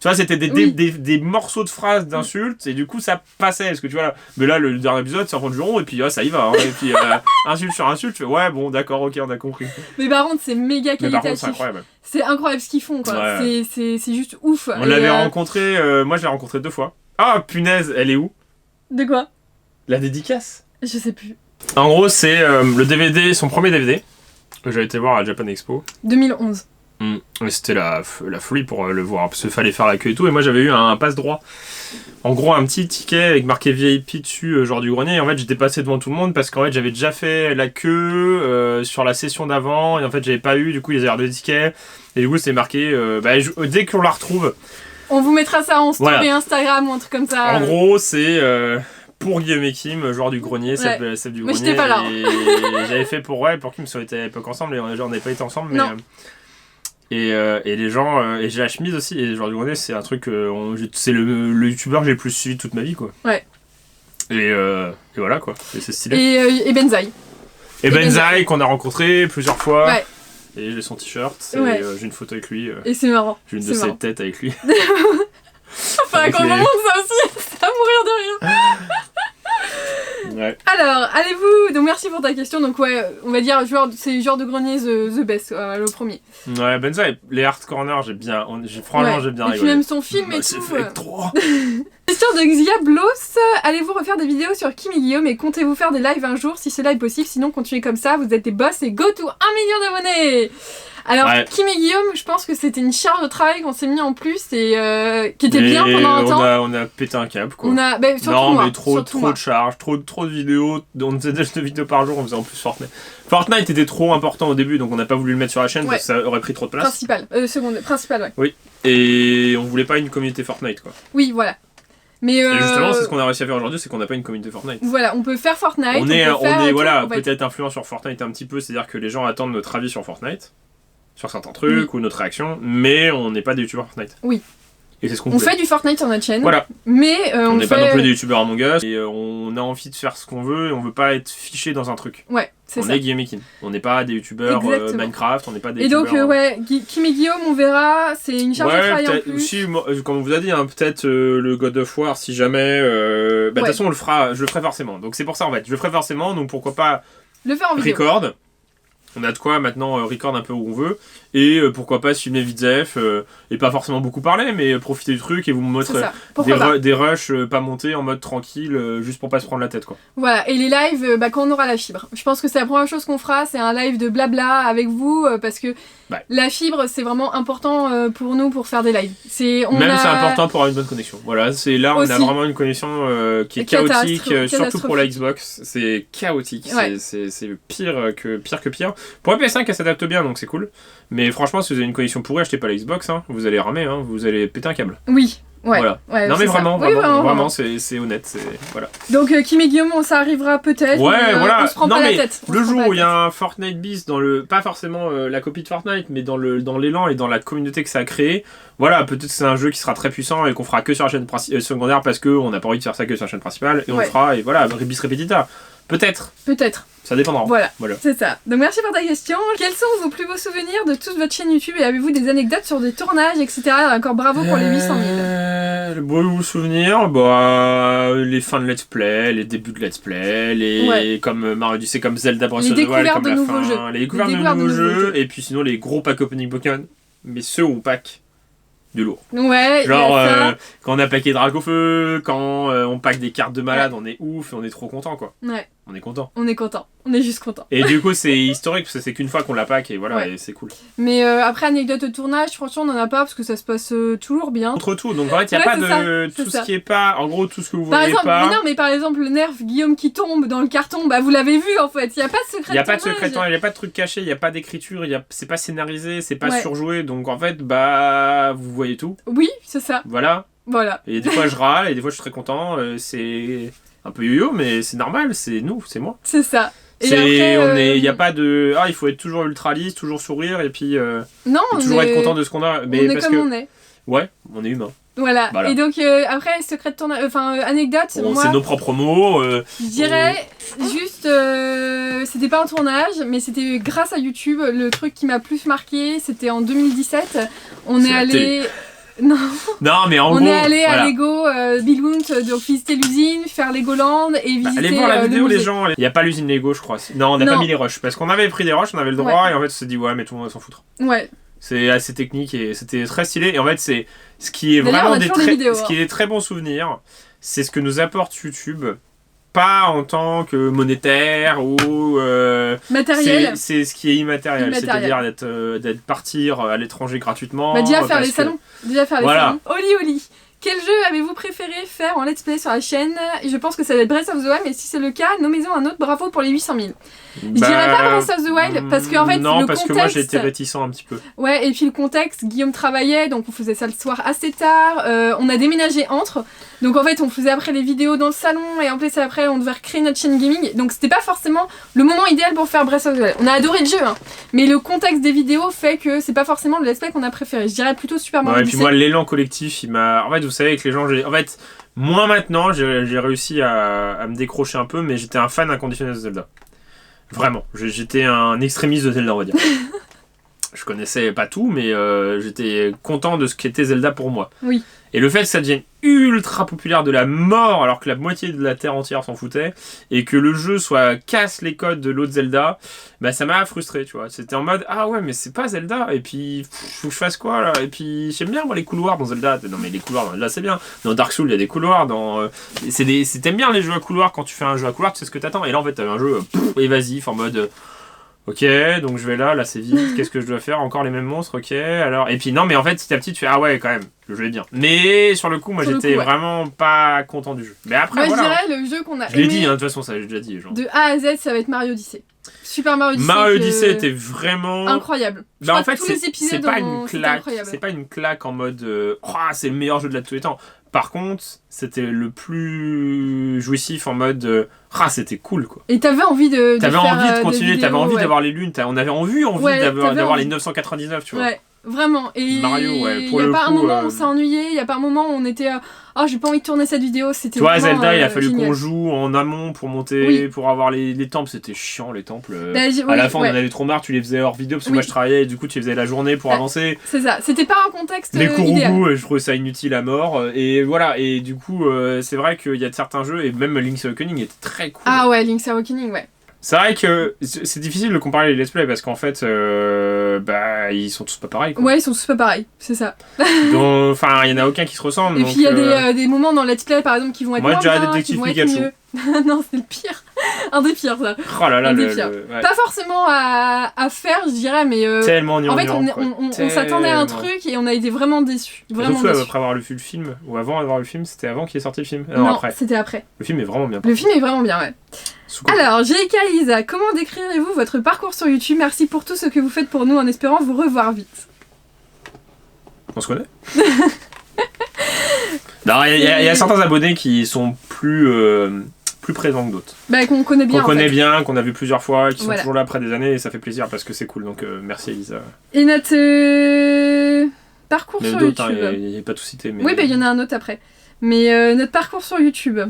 Tu vois, c'était des morceaux de phrases d'insultes, et du coup, ça passait, parce que tu vois, là, mais là, le dernier épisode, c'est enfant de juron, et puis ça y va, hein, et puis insulte sur insulte, tu fais, ouais, bon, d'accord, ok, on a compris. Mais par contre, c'est méga qualitatif. C'est incroyable. C'est incroyable ce qu'ils font, quoi. Ouais. C'est juste ouf. On l'avait rencontré, moi je l'ai rencontré 2 fois. Ah, punaise, elle est où? De quoi? La dédicace? Je sais plus. En gros, c'est le DVD, son premier DVD, que j'avais été voir à Japan Expo. 2011. C'était la folie pour le voir, parce qu'il fallait faire la queue et tout, et moi j'avais eu un passe-droit. En gros, un petit ticket avec marqué VIP dessus, genre du grenier, et en fait j'étais passé devant tout le monde parce qu'en fait j'avais déjà fait la queue sur la session d'avant, et en fait j'avais pas eu, du coup ils avaient le ticket, et du coup c'est marqué, dès qu'on la retrouve... On vous mettra ça en story Instagram ou un truc comme ça. En gros, c'est... pour Guillaume et Kim, joueur du grenier, celle du grenier. Mais j'étais pas là. Et j'avais fait pour Kim, on était à l'époque ensemble, et on n'avait pas été ensemble, mais... Et les gens, et j'ai la chemise aussi, et le joueur du grenier, c'est un truc, c'est le youtubeur que j'ai le plus suivi toute ma vie, quoi. Ouais. Et voilà, quoi, et c'est stylé. Et Benzaï. Et Benzaï, qu'on a rencontré plusieurs fois. Ouais. Et j'ai son t-shirt, j'ai une photo avec lui. Et c'est marrant. J'ai une de ses têtes avec lui. Faudrait qu'on montre ça aussi, ça va mourir de rire. Ouais. Alors, allez-vous, donc merci pour ta question, donc on va dire c'est genre de grenier the best, le premier. Ouais, Benzaï, les Art Corner, j'ai franchement j'ai bien rigolé. Et puis même son film et tout. C'est fait trop. Question de Xiablos, allez-vous refaire des vidéos sur Kim et Guillaume et comptez-vous faire des lives un jour si cela est possible, sinon continuez comme ça, vous êtes des boss et go to 1 million d'abonnés. Alors, Kim et Guillaume, je pense que c'était une charge de travail qu'on s'est mis en plus et qui était bien pendant un temps. On a pété un câble, quoi. Mais trop de charges, trop de vidéos. On faisait 2 vidéos par jour, on faisait en plus Fortnite. Fortnite était trop important au début, donc on n'a pas voulu le mettre sur la chaîne parce que ça aurait pris trop de place. Principal, ouais. Oui, et on voulait pas une communauté Fortnite, quoi. Oui, voilà. Mais et justement, c'est ce qu'on a réussi à faire aujourd'hui, c'est qu'on n'a pas une communauté Fortnite. Voilà, on peut faire Fortnite. On est peut-être influent sur Fortnite un petit peu, c'est-à-dire que les gens attendent notre avis sur Fortnite. Sur certains trucs ou notre réaction, mais on n'est pas des youtubeurs Fortnite. Oui. Et c'est ce qu'on fait du Fortnite sur notre chaîne. Voilà. Mais on n'est pas non plus des youtubeurs Among Us. Et on a envie de faire ce qu'on veut et on veut pas être fiché dans un truc. Ouais, c'est ça. On est Guillaume et Kim. On n'est pas des youtubeurs Minecraft, on n'est pas des youtubeurs... Et donc, Kim et Guillaume, on verra, c'est une charge de travail en plus. Aussi, comme on vous a dit, peut-être le God of War, si jamais... de toute façon, je le ferai forcément. Donc c'est pour ça, en fait. Je le ferai forcément, donc pourquoi pas... Le faire en vidéo. Record. On a de quoi maintenant record un peu où on veut et pourquoi pas filmer Vidzef et pas forcément beaucoup parler mais profiter du truc et vous mettre des rushs pas montés en mode tranquille juste pour pas se prendre la tête quoi. Voilà, et les lives quand on aura la fibre. Je pense que c'est la première chose qu'on fera, c'est un live de blabla avec vous parce que la fibre c'est vraiment important pour nous pour faire des lives. C'est important pour avoir une bonne connexion. Voilà, c'est là on a vraiment une connexion qui est chaotique surtout pour la Xbox, c'est chaotique, c'est pire que pire. Pour la PS5 elle s'adapte bien donc c'est cool. Mais franchement si vous avez une connexion pourrie achetez pas la Xbox vous allez ramer vous allez péter un câble. Oui. Ouais. Voilà. Ouais, non mais vraiment c'est honnête, voilà. Donc Kim et Guillaume ça arrivera peut-être. Ouais voilà. On se prend pas la tête. Le jour où il y a un Fortnite bis dans pas forcément la copie de Fortnite mais dans l'élan et dans la communauté que ça a créé, voilà peut-être que c'est un jeu qui sera très puissant et qu'on fera que sur la chaîne secondaire parce qu'on n'a pas envie de faire ça que sur la chaîne principale et on le fera et voilà bis repetita. Peut-être. Ça dépendra. Voilà. C'est ça. Donc merci pour ta question. Quels sont vos plus beaux souvenirs de toute votre chaîne YouTube et avez-vous des anecdotes sur des tournages, etc. Encore bravo pour les 800 000. Le beau souvenir, les fins de Let's Play, les débuts de Let's Play, comme Mario Odyssey, comme Zelda Breath of the Wild, comme la fin, les découvertes de nouveaux jeux, et puis sinon les gros packs opening Pokémon, mais ceux où on pack du lourd. Ouais, genre quand on a packé Dracofeu, quand on pack des cartes de malade, on est ouf et on est trop content quoi. Ouais. on est content. On est content. On est juste content. Et du coup, c'est historique parce que c'est qu'une fois qu'on l'a pack et voilà, et c'est cool. Mais après, anecdote de tournage, franchement, on en a pas parce que ça se passe toujours bien. Contre tout, donc en fait, il n'y a pas de tout ce qui est pas. En gros, tout ce que vous voyez pas. Mais non, mais par exemple, le nerf Guillaume qui tombe dans le carton, bah vous l'avez vu en fait. Il n'y a pas de secret de tournage. Il n'y a pas de secret de tournage, il n'y a pas de truc caché, il n'y a pas d'écriture, c'est pas scénarisé, c'est pas surjoué. Donc en fait, bah vous voyez tout. Oui, c'est ça. Voilà. Et des fois, je râle et des fois, je suis très content. C'est un peu yo-yo, mais c'est normal, c'est nous, c'est moi. C'est ça. Il n'y a pas de il faut être toujours ultra lisse, toujours sourire et puis non, et toujours être content de ce qu'on a. Mais on est comme on est. Ouais, on est humain. Voilà. Et donc après secret de tournage, anecdote. Moi, c'est nos propres mots. Je dirais juste, c'était pas un tournage, mais c'était grâce à YouTube. Le truc qui m'a plus marqué, c'était en 2017. On est allé. Non, mais en gros, on est allé à Lego Billund, donc visiter l'usine, faire Legoland et visiter. Allez voir la vidéo, les gens. Il n'y a pas l'usine Lego, je crois. Non, on n'a pas mis les rushs parce qu'on avait pris des rushs, on avait le droit et en fait, on s'est dit mais tout le monde va s'en foutre. Ouais. C'est assez technique et c'était très stylé. Et en fait, c'est ce qui est vraiment ce qui est des très bons souvenirs, c'est ce que nous apporte YouTube. Pas en tant que monétaire ou matériel. C'est ce qui est immatériel, c'est-à-dire d'être partir à l'étranger gratuitement. Déjà faire les salons. Oli, quel jeu avez-vous préféré faire en let's play sur la chaîne? Je pense que ça va être Breath of the Wild, mais si c'est le cas, nommez-en un autre. Bravo pour les 800 000. Je dirais pas Breath of the Wild parce qu'en fait non, parce que moi j'ai été réticent un petit peu. Ouais, et puis le contexte, Guillaume travaillait, donc on faisait ça le soir assez tard. On a déménagé entre, donc en fait on faisait après les vidéos dans le salon et en plus après on devait recréer notre chaîne gaming. Donc c'était pas forcément le moment idéal pour faire Breath of the Wild. On a adoré le jeu, mais le contexte des vidéos fait que c'est pas forcément le let's play qu'on a préféré. Je dirais plutôt Super Mario Odyssey. Et puis moi l'élan collectif, il m'a. En fait vous savez que les gens, en fait moi maintenant j'ai réussi à me décrocher un peu, mais j'étais un fan inconditionnel de Zelda. Vraiment, j'étais un extrémiste de Zelda, on va dire. Je connaissais pas tout, mais j'étais content de ce qu'était Zelda pour moi. Oui. Et le fait que ça devienne ultra populaire de la mort, alors que la moitié de la Terre entière s'en foutait, et que le jeu casse les codes de l'autre Zelda, bah ça m'a frustré, tu vois. C'était en mode, mais c'est pas Zelda, et puis faut que je fasse quoi là? Et puis j'aime bien moi les couloirs dans Zelda. Non mais les couloirs dans Zelda c'est bien. Dans Dark Souls il y a des couloirs, t'aimes bien les jeux à couloirs. Quand tu fais un jeu à couloirs tu sais ce que t'attends. Et là en fait t'avais un jeu évasif en mode... Ok, donc je vais là c'est vite, qu'est-ce que je dois faire? Encore les mêmes monstres, ok, alors... Et puis non, mais en fait, petit à petit, tu fais, quand même, le jeu est bien. Mais sur le coup, moi, j'étais vraiment pas content du jeu. Mais après, moi, je dirais, le jeu qu'on a aimé... Je l'ai dit, de toute façon, ça, j'ai déjà dit. Genre. De A à Z, ça va être Mario Odyssey. Super Mario Odyssey. Mario Odyssey était vraiment... incroyable. En fait, c'est pas une claque. C'est pas une claque en mode, c'est le meilleur jeu de tous les temps. Par contre, c'était le plus jouissif en mode c'était cool quoi. Et t'avais envie de continuer, vidéos, t'avais envie d'avoir les lunes, on avait envie d'avoir les 999, tu vois. Ouais, vraiment. Et Mario, il y a pas un moment où on s'est ennuyé, il y a pas un moment où on était j'ai pas envie de tourner cette vidéo, c'était vraiment Zelda, il a fallu qu'on joue en amont pour monter, pour avoir les temples, c'était chiant les temples. À la fin, on en avait trop marre, tu les faisais hors vidéo parce que moi je travaillais et du coup tu faisais la journée pour avancer. C'est ça, c'était pas un contexte les Kourougou, je trouvais ça inutile à mort et voilà, et du coup c'est vrai qu'il y a certains jeux et même Link's Awakening était très cool. Ah ouais, Link's Awakening, ouais. C'est vrai que c'est difficile de comparer les let's play parce qu'en fait, ils sont tous pas pareils. Quoi. Ouais, ils sont tous pas pareils, c'est ça. Donc, enfin, il y en a aucun qui se ressemble. Et puis il y a des moments dans let's play, par exemple, qui vont être moins bien, qui vont être mieux. Non, c'est le pire. Un des pires, ça. Oh là là, ouais. Pas forcément à faire, je dirais, mais... tellement gnangnan, en fait, on s'attendait à un truc et on a été vraiment déçus. Vraiment déçus. Après avoir vu le film, ou avant avoir vu le film, c'était avant qu'il est sorti le film. Non, après. C'était après. Le film est vraiment bien. Le film est vraiment bien, ouais. Alors, J.K. Lisa, comment décrirez-vous votre parcours sur YouTube? Merci pour tout ce que vous faites pour nous en espérant vous revoir vite. On se connaît? Non, il y a certains abonnés qui sont plus présents que d'autres. Qu'on connaît bien. Qu'on connaît bien, qu'on a vu plusieurs fois, qui sont toujours là après des années et ça fait plaisir parce que c'est cool. Donc merci Elisa. Et notre parcours sur YouTube. Il n'y a pas tout cité. Mais... Oui, il y en a un autre après. Mais notre parcours sur YouTube.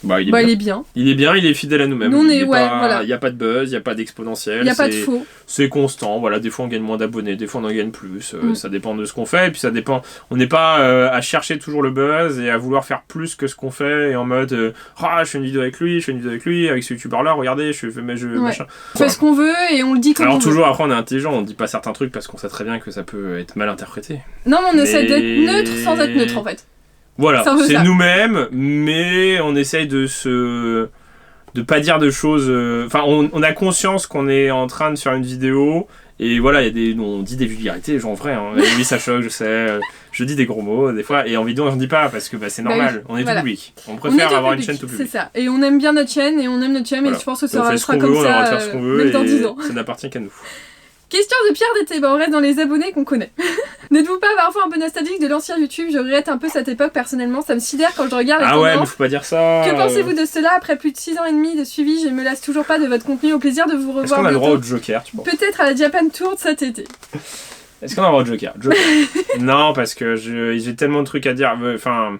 Il est bien. Il est bien, il est fidèle à nous-mêmes. Il n'y a pas de buzz, il n'y a pas d'exponentiel. Il n'y a pas de faux. C'est constant. Voilà, des fois on gagne moins d'abonnés, des fois on en gagne plus. Ça dépend de ce qu'on fait. Et puis ça dépend. On n'est pas à chercher toujours le buzz et à vouloir faire plus que ce qu'on fait. Et en mode je fais une vidéo avec lui, avec ce youtubeur-là, regardez, je fais mes jeux, machin. On fait ce qu'on veut et on le dit comme on veut. Alors toujours, après on est intelligent, on ne dit pas certains trucs parce qu'on sait très bien que ça peut être mal interprété. Non, mais on essaie d'être neutre sans être neutre en fait. Voilà, c'est nous-mêmes, mais on essaye de se pas dire de choses... Enfin, on a conscience qu'on est en train de faire une vidéo, et voilà, on dit des vulgarités, genre en vrai, hein. Oui, ça choque, je sais, je dis des gros mots des fois, et en vidéo on ne dit pas, parce que c'est normal, on est tout public. On préfère avoir une chaîne tout public. C'est ça, et on aime bien notre chaîne, et je pense que ça restera comme ça, même dans 10 ans. Ça n'appartient qu'à nous. Question de Pierre d'été, on reste dans les abonnés qu'on connaît. N'êtes-vous pas parfois un peu nostalgique de l'ancien YouTube? Je regrette un peu cette époque personnellement, ça me sidère quand je regarde les tendances. Ah ouais, mais faut pas dire ça. Que pensez-vous de cela? Après plus de 6 ans et demi de suivi, je ne me lasse toujours pas de votre contenu. Au plaisir de vous revoir. Est-ce qu'on a le droit au Joker, tu penses? Peut-être à la Japan Tour de cet été. Est-ce qu'on a le droit au Joker? Non, parce que j'ai tellement de trucs à dire. Enfin...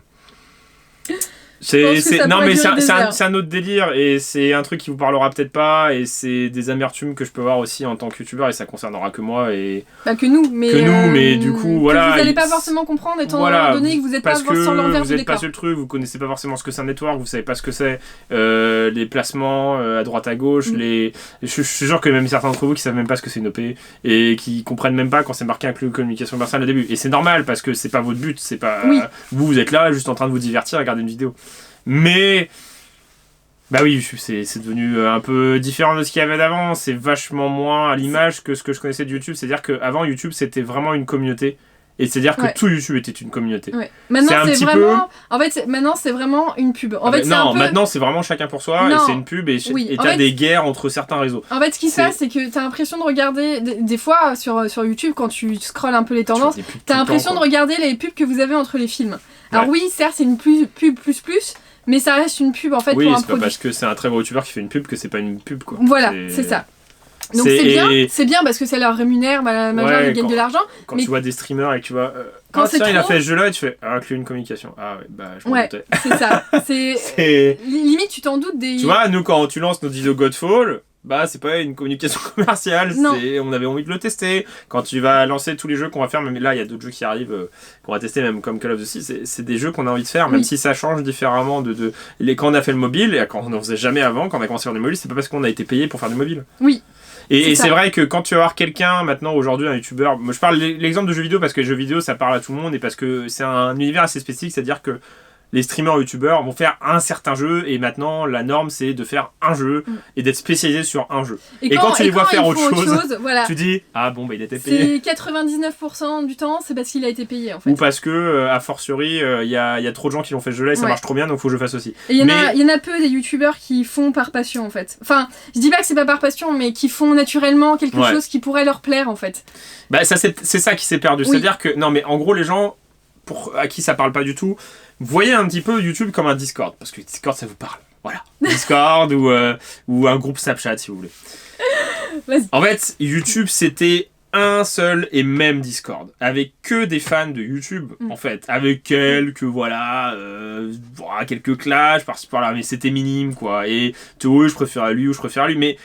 Non mais c'est un autre délire et c'est un truc qui vous parlera peut-être pas et c'est des amertumes que je peux avoir aussi en tant que youtubeur et ça concernera que moi et que nous mais du coup voilà vous allez pas forcément comprendre étant donné que vous êtes pas sur l'envers du décor. Vous êtes pas sur le truc, vous connaissez pas forcément ce que c'est un network, vous savez pas ce que c'est les placements à droite à gauche, je suis sûr que même certains d'entre vous qui savent même pas ce que c'est une OP et qui comprennent même pas quand c'est marqué inclus communication commerciale au début et c'est normal parce que c'est pas votre but, c'est pas vous êtes là juste en train de vous divertir à regarder une vidéo. Mais bah oui, c'est devenu un peu différent de ce qu'il y avait d'avant, c'est vachement moins à l'image que ce que je connaissais de YouTube, c'est-à-dire qu'avant YouTube c'était vraiment une communauté et c'est-à-dire que tout YouTube était une communauté. Ouais. Maintenant c'est vraiment en fait maintenant c'est vraiment une pub. En fait, maintenant c'est vraiment chacun pour soi et c'est une pub et t'as des guerres entre certains réseaux. En fait ce qui se passe c'est que t'as l'impression de regarder des fois sur YouTube quand tu scrolles un peu les tendances, t'as l'impression de regarder les pubs que vous avez entre les films. Alors oui, certes c'est une pub plus mais ça reste une pub en fait pour un produit. Oui, c'est pas parce que c'est un très gros youtubeur qui fait une pub que c'est pas une pub quoi. Voilà, c'est ça. Donc c'est bien parce que ça leur rémunère, ils gagnent de l'argent. Quand tu vois des streamers et que tu vois il a fait ce jeu là et tu fais inclus une communication. Ah ouais, bah je m'en doutais. C'est ça. C'est limite tu t'en doutes des... Tu vois, nous quand tu lances notre vidéo Godfall, c'est pas une communication commerciale, on avait envie de le tester. Quand tu vas lancer tous les jeux qu'on va faire, même là il y a d'autres jeux qui arrivent qu'on va tester, même comme Call of Duty, c'est des jeux qu'on a envie de faire, même si ça change différemment quand on a fait le mobile et quand on n'en faisait jamais avant, quand on a commencé à faire du mobile, c'est pas parce qu'on a été payé pour faire du mobile. Oui. Et c'est vrai que quand tu vas voir quelqu'un maintenant aujourd'hui, un youtubeur, moi je parle l'exemple de jeux vidéo parce que les jeux vidéo ça parle à tout le monde et parce que c'est un univers assez spécifique, c'est-à-dire que les streamers youtubeurs vont faire un certain jeu et maintenant la norme c'est de faire un jeu et d'être spécialisé sur un jeu. Et quand tu les vois faire autre chose, tu dis il était payé. C'est 99% du temps c'est parce qu'il a été payé en fait. Ou parce que a fortiori il y a trop de gens qui l'ont fait ce jeu là et ça marche trop bien donc faut que je fasse aussi. Et il y en a peu des youtubeurs qui font par passion en fait. Enfin je dis pas que c'est pas par passion mais qui font naturellement quelque chose qui pourrait leur plaire en fait. C'est ça qui s'est perdu. C'est-à-dire que non mais en gros les gens à qui ça parle pas du tout, voyez un petit peu YouTube comme un Discord, parce que Discord ça vous parle. Voilà. Discord ou un groupe Snapchat si vous voulez. En fait, YouTube c'était un seul et même Discord, avec que des fans de YouTube en fait, avec quelques quelques clashs par-ci par-là, mais c'était minime quoi. Et je préfère lui ou je préfère lui, mais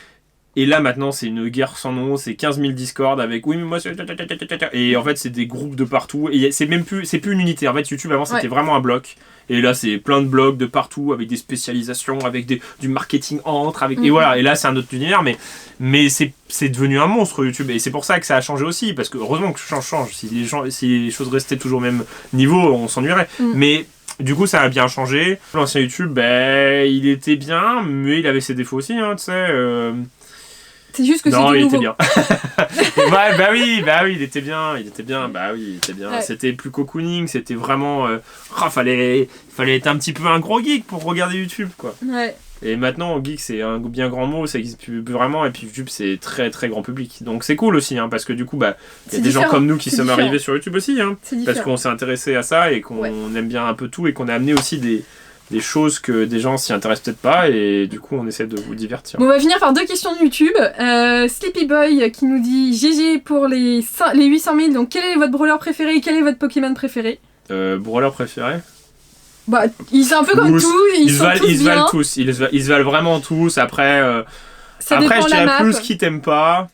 et là maintenant c'est une guerre sans nom, c'est 15 000 Discord avec oui mais moi c'est... Et en fait c'est des groupes de partout et c'est plus une unité. En fait YouTube avant c'était vraiment un bloc et là c'est plein de blocs de partout avec des spécialisations, avec du marketing et voilà, et là c'est un autre univers mais c'est devenu un monstre YouTube et c'est pour ça que ça a changé aussi parce que heureusement que ça change. Si les choses restaient toujours au même niveau on s'ennuierait. Mais du coup, ça a bien changé. L'ancien YouTube, il était bien, mais il avait ses défauts aussi, hein, tu sais. C'est juste que c'est du nouveau. Non, il était bien. Il était bien. Ouais. C'était plus cocooning, c'était vraiment... fallait être un petit peu un gros geek pour regarder YouTube, quoi. Ouais. Et maintenant, geek, c'est un bien grand mot, ça existe plus vraiment, et puis YouTube, c'est très très grand public. Donc c'est cool aussi, hein, parce que du coup, il y a des gens comme nous qui sommes arrivés sur YouTube aussi, hein, parce qu'on s'est intéressé à ça, et qu'on aime bien un peu tout, et qu'on a amené aussi des choses que des gens s'y intéressent peut-être pas, et du coup, on essaie de vous divertir. Bon, on va finir par 2 questions de YouTube. Sleepy Boy qui nous dit GG pour les 800 000, donc quel est votre brawler préféré et quel est votre Pokémon préféré? Brawler préféré? Ils sont un peu comme tous, ils se valent tous, ils se valent vraiment tous. Après, je dirais plus qui t'aime pas.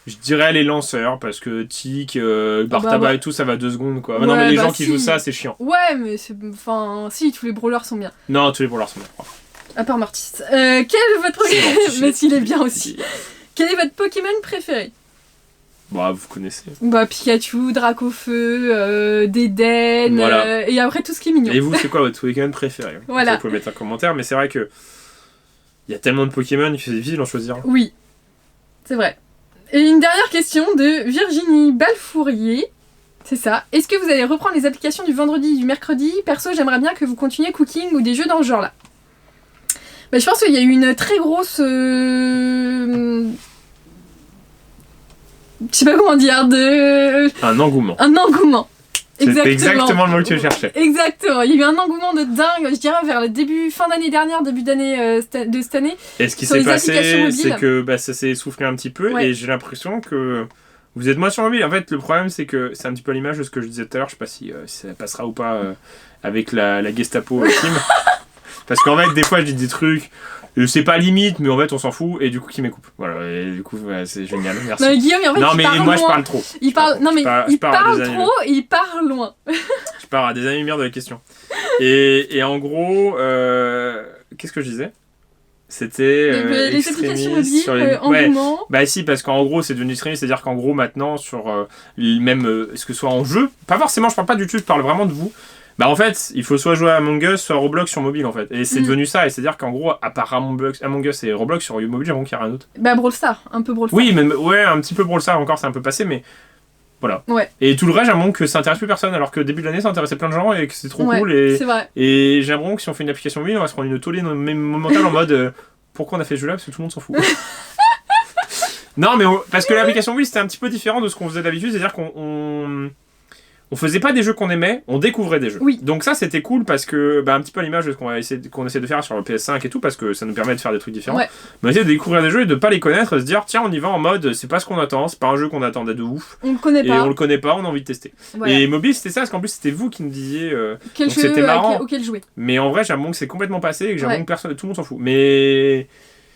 Je dirais les lanceurs parce que Tic, Bartaba et tout, ça va 2 secondes quoi. Non mais les gens qui jouent ça, c'est chiant. Ouais, mais si, tous les brawlers sont bien. Non, tous les brawlers sont bien. À part Mortis. Quel est votre Pokémon? Mais s'il est bien aussi. Quel est votre Pokémon préféré? Vous connaissez. Pikachu, Dracofeu, Dédenne, et après tout ce qui est mignon. Et vous, c'est quoi votre Pokémon préféré? Voilà. Vous pouvez mettre un commentaire, mais c'est vrai que Il y a tellement de Pokémon que c'est difficile d'en choisir. Oui, c'est vrai. Et une dernière question de Virginie Balfourier. C'est ça. Est-ce que vous allez reprendre les applications du vendredi et du mercredi? Perso, j'aimerais bien que vous continuiez Cooking ou des jeux dans ce genre-là. Bah, je pense qu'il y a eu une très grosse... Je sais pas comment dire, Un engouement. Un engouement. C'était exactement le mot que tu cherchais. Exactement. Il y a eu un engouement de dingue, je dirais, vers le fin d'année dernière, début d'année de cette année. Et ce qui s'est passé, c'est que ça s'est essoufflé un petit peu et j'ai l'impression que vous êtes moins sur mobile. En fait, le problème, c'est que c'est un petit peu à l'image de ce que je disais tout à l'heure. Je sais pas si ça passera ou pas avec la Gestapo team. Parce qu'en fait, des fois, je dis des trucs... C'est pas limite, mais en fait on s'en fout et du coup qui m'écoupe. Voilà, et du coup c'est génial, merci. Non, Guillaume, en fait, non mais moi je parle trop. Il parle trop et il parle loin. Je pars à des années-lumière de la question. Et en gros, qu'est-ce que je disais? C'était les applications mobiles, engouement. Bah si, parce qu'en gros c'est devenu extrémiste, c'est-à-dire qu'en gros maintenant sur même ce que ce soit en jeu, pas forcément, je parle pas du tout, je parle vraiment de vous. Bah en fait, il faut soit jouer à Among Us, soit à Roblox sur mobile en fait. Et c'est devenu ça, et c'est-à-dire qu'en gros, à part Among Us et Roblox sur mobile, j'ai l'impression qu'il n'y a rien d'autre. Bah Brawl Stars, un peu Brawl Stars. Oui, mais ouais, un petit peu Brawl Stars encore, c'est un peu passé, mais voilà. Ouais. Et tout le reste, j'ai l'impression que ça intéresse plus personne, alors que début de l'année, ça intéressait plein de gens et que c'est trop cool. Et c'est vrai. Et j'ai l'impression que si on fait une application mobile, on va se prendre une tollée monumentale en mode pourquoi on a fait ce jeu-là, parce que tout le monde s'en fout. Non, mais parce que l'application mobile, c'était un petit peu différent de ce qu'on faisait d'habitude, c'est-à-dire on faisait pas des jeux qu'on aimait, on découvrait des jeux. Oui. Donc ça c'était cool parce que, un petit peu à l'image de ce qu'on essaie de faire sur le PS5 et tout, parce que ça nous permet de faire des trucs différents. Ouais. Mais on essaie de découvrir des jeux et de pas les connaître, et se dire tiens on y va en mode c'est pas ce qu'on attend, c'est pas un jeu qu'on attendait de ouf. On le connaît pas. Et on le connaît pas, on a envie de tester. Voilà. Et mobile c'était ça, parce qu'en plus c'était vous qui nous disiez quel jeu c'était marrant. Auquel jouer. Mais en vrai j'ai l'impression que c'est complètement passé et que j'ai l'impression que tout le monde s'en fout. Mais...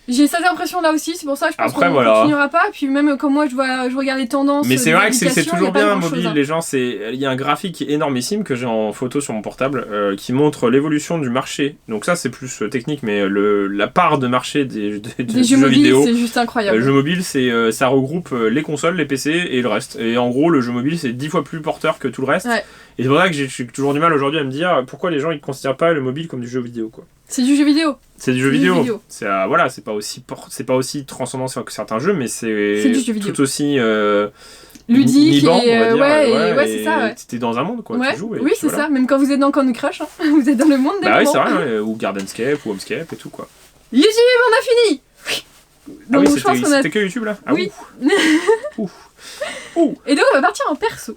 J'ai cette impression là aussi, c'est pour ça que je pense qu'on continuera pas. Puis même comme moi je regarde les tendances. Mais c'est vrai que c'est toujours bien mobile, les gens. Il y a un graphique énormissime que j'ai en photo sur mon portable qui montre l'évolution du marché. Donc ça c'est plus technique, mais la part de marché des jeux mobiles, vidéo. C'est juste incroyable. Le jeu mobile, ça regroupe les consoles, les PC et le reste. Et en gros, le jeu mobile c'est 10 fois plus porteur que tout le reste. Ouais. Et c'est pour ça que j'ai toujours du mal aujourd'hui à me dire pourquoi les gens ils considèrent pas le mobile comme du jeu vidéo quoi. C'est du jeu vidéo. C'est du jeu vidéo. C'est voilà, c'est pas aussi transcendant que certains jeux, mais c'est du jeu vidéo. tout aussi ludique on va dire, ouais, c'est ça. Ouais. T'es dans un monde quoi, tu joues. Oui, c'est ça. Même quand vous êtes dans Candy Crush, vous êtes dans le monde des moments. Oui, c'est vrai, ou Gardenscape ou Homescape et tout quoi. YouTube, on a fini. Donc, c'était que YouTube là. Oui. Et donc on va partir en perso.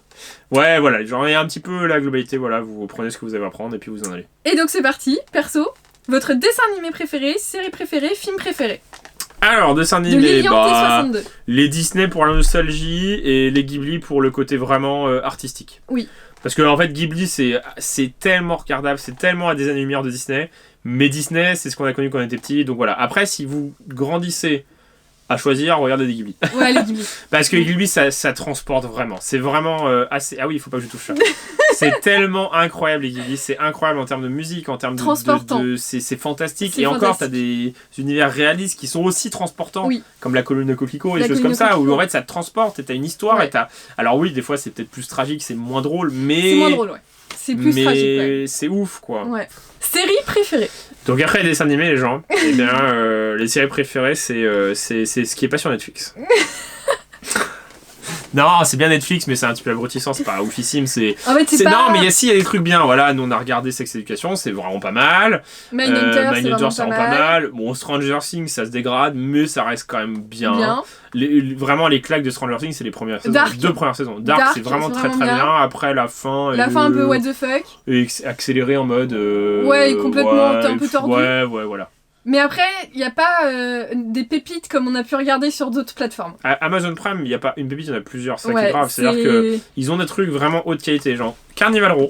Ouais, voilà, genre il y a un petit peu la globalité, voilà, vous prenez ce que vous avez à prendre et puis vous en allez. Et donc c'est parti, perso, votre dessin animé préféré, série préférée, film préféré. Alors, dessin animé, les Disney pour la nostalgie et les Ghibli pour le côté vraiment artistique. Oui. Parce que en fait Ghibli c'est tellement regardable, c'est tellement à des années-lumière de Disney, mais Disney c'est ce qu'on a connu quand on était petit, donc voilà. Après si vous grandissez à choisir, regardez des Ghibli. Ouais, les Ghibli. Parce que Ghibli, ça transporte vraiment. C'est vraiment assez... Ah oui, il faut pas que je touche ça. C'est tellement incroyable, les Ghibli. C'est incroyable en termes de musique, en termes de c'est fantastique. C'est encore, t'as des univers réalistes qui sont aussi transportants, comme la colonne de Coquelicot et des choses comme ça, où en fait, ça te transporte et t'as une histoire. Et t'as... Alors oui, des fois, c'est peut-être plus tragique, c'est moins drôle, mais... C'est moins drôle, ouais. C'est plus tragique, ouais. C'est ouf, quoi. Ouais. Série préférée. Donc après les dessins animés, les gens, eh bien, les séries préférées, c'est ce qui est pas sur Netflix. Non, c'est bien Netflix, mais c'est un petit peu abrutissant, c'est pas oufissime, En fait, c'est pas... Non, mais il y a des trucs bien, voilà, nous on a regardé Sex Education, c'est vraiment pas mal. Mindhunter, c'est vraiment pas mal. Bon, Stranger Things, ça se dégrade, mais ça reste quand même bien. Vraiment, les claques de Stranger Things, c'est les premières saisons, les 2 premières saisons. Dark, c'est vraiment très bien. Après, la fin... La fin un peu what the fuck. Et accéléré en mode... ouais, complètement, t'es un peu tordu. Ouais, voilà. Mais après, il n'y a pas des pépites comme on a pu regarder sur d'autres plateformes. À Amazon Prime, il n'y a pas une pépite, il y en a plusieurs, c'est ça qui est grave. C'est-à-dire qu'ils ont des trucs vraiment haute qualité, genre Carnival Row.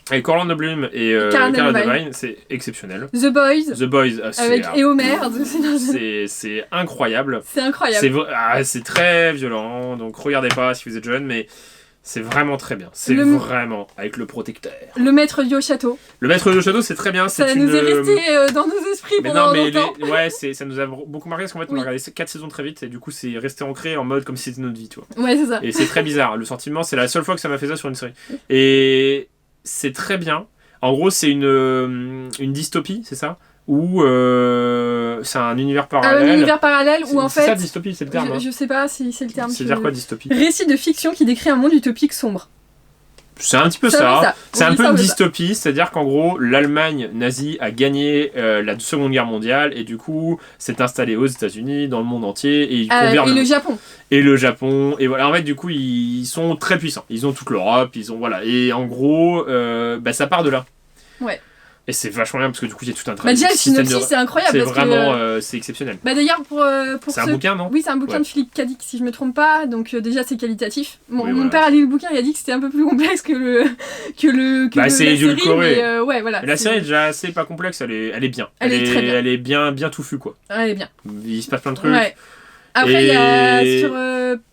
Avec Orlando Bloom et Cara Delevingne, c'est exceptionnel. The Boys, avec Homer. C'est incroyable. C'est incroyable. C'est très violent, donc regardez pas si vous êtes jeune, mais... C'est vraiment très bien. C'est vraiment avec le protecteur. Le maître du château. Le maître du château, c'est très bien. Ça nous est resté dans nos esprits pendant longtemps. Ouais, ça nous a beaucoup marqué parce qu'en fait, on a regardé 4 saisons très vite et du coup, c'est resté ancré en mode comme si c'était notre vie, tu vois. Ouais, c'est ça. Et c'est très bizarre. Le sentiment, c'est la seule fois que ça m'a fait ça sur une série. Et c'est très bien. En gros, c'est une dystopie, c'est ça ? où c'est un univers parallèle. Un univers parallèle où en fait... C'est ça, dystopie, c'est le terme. Je sais pas si c'est le terme. C'est-à-dire quoi, dystopie? Récit de fiction qui décrit un monde utopique sombre. C'est un petit peu ça. C'est un peu une dystopie, c'est-à-dire qu'en gros, l'Allemagne nazie a gagné la Seconde Guerre mondiale et du coup, s'est installée aux États-Unis, dans le monde entier. Et le Japon. Et le Japon. Et voilà, en fait, du coup, ils sont très puissants. Ils ont toute l'Europe, ils ont... Voilà. Et en gros, ça part de là. Ouais. Et c'est vachement bien parce que du coup il y a tout un travail. Déjà le synopsis c'est incroyable. C'est vraiment c'est exceptionnel. D'ailleurs pour c'est un bouquin non? Oui c'est un bouquin de Philippe Cadic si je me trompe pas, donc déjà c'est qualitatif. Mon père a lu le bouquin, il a dit que c'était un peu plus complexe que la série. Mais, ouais voilà. Mais la série est déjà assez pas complexe, elle est bien. Elle est très bien. Elle est bien touffue quoi. Elle est bien. Il se passe plein de trucs. Ouais. Après il y a sur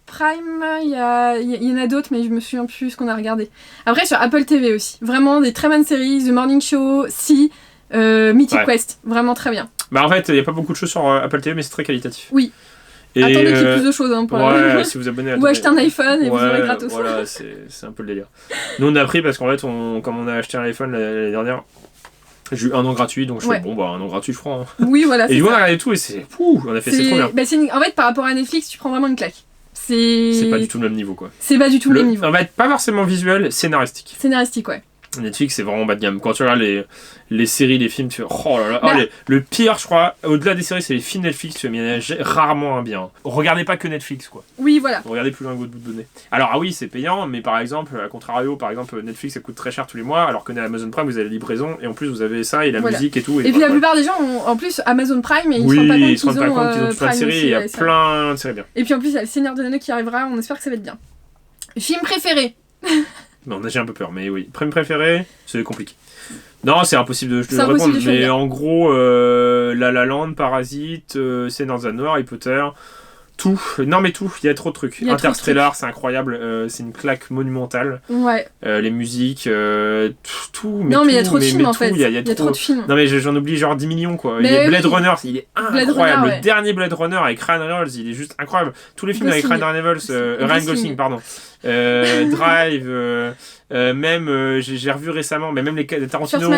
Prime, il y en a d'autres, mais je me souviens plus ce qu'on a regardé. Après, sur Apple TV aussi. Vraiment, des très bonnes séries. The Morning Show, Mythic Quest. Vraiment très bien. En fait, il n'y a pas beaucoup de choses sur Apple TV, mais c'est très qualitatif. Oui. Et attendez qu'il y ait plus de choses. Hein, si vous abonnez à ou achetez un iPhone et vous aurez gratos. Voilà, c'est un peu le délire. Nous, on a pris parce qu'en fait, comme on a acheté un iPhone l'année dernière, j'ai eu 1 an gratuit, donc je fais 1 an gratuit, je prends. Hein. Oui, voilà. Et du coup, on a regardé tout et c'est trop bien. En fait, par rapport à Netflix, tu prends vraiment une claque. C'est pas du tout le même niveau quoi. C'est pas du tout le même niveau. En fait, pas forcément visuel, scénaristique. Scénaristique, ouais. Netflix c'est vraiment bas de gamme. Quand tu regardes les séries, les films, tu fais oh là là. Le pire, je crois, au-delà des séries, c'est les films Netflix, tu ménages rarement un bien. Regardez pas que Netflix quoi. Oui, voilà. Regardez plus loin que votre bout de données. Alors, oui, c'est payant, mais par exemple, à contrario, Netflix ça coûte très cher tous les mois, alors que dans Amazon Prime vous avez la livraison et en plus vous avez ça et la musique et tout. Et puis la plupart des gens ont en plus Amazon Prime et ils se rendent pas compte qu'ils ont toute la série, il y a plein de séries bien. Et puis en plus, il y a le Seigneur de l'Anneau qui arrivera, on espère que ça va être bien. Film préféré? J'ai un peu peur, mais oui. Film préféré, c'est compliqué. Non, c'est impossible de répondre, mais en gros, La La Land, Parasite, Seigneur des Anneaux, Harry Potter, tout. Non, mais tout, il y a trop de trucs. Interstellar, c'est incroyable, c'est une claque monumentale. Ouais. Les musiques, tout. Mais il y a trop de films en fait. Il y a trop de films. Non, mais j'en oublie genre 10 millions quoi. Mais il y a Blade Runner, il est incroyable. Le dernier Blade Runner avec Ryan Reynolds, il est juste incroyable. Tous les films avec Ryan Gosling, pardon. Drive, même j'ai revu récemment, mais même les Tarantino,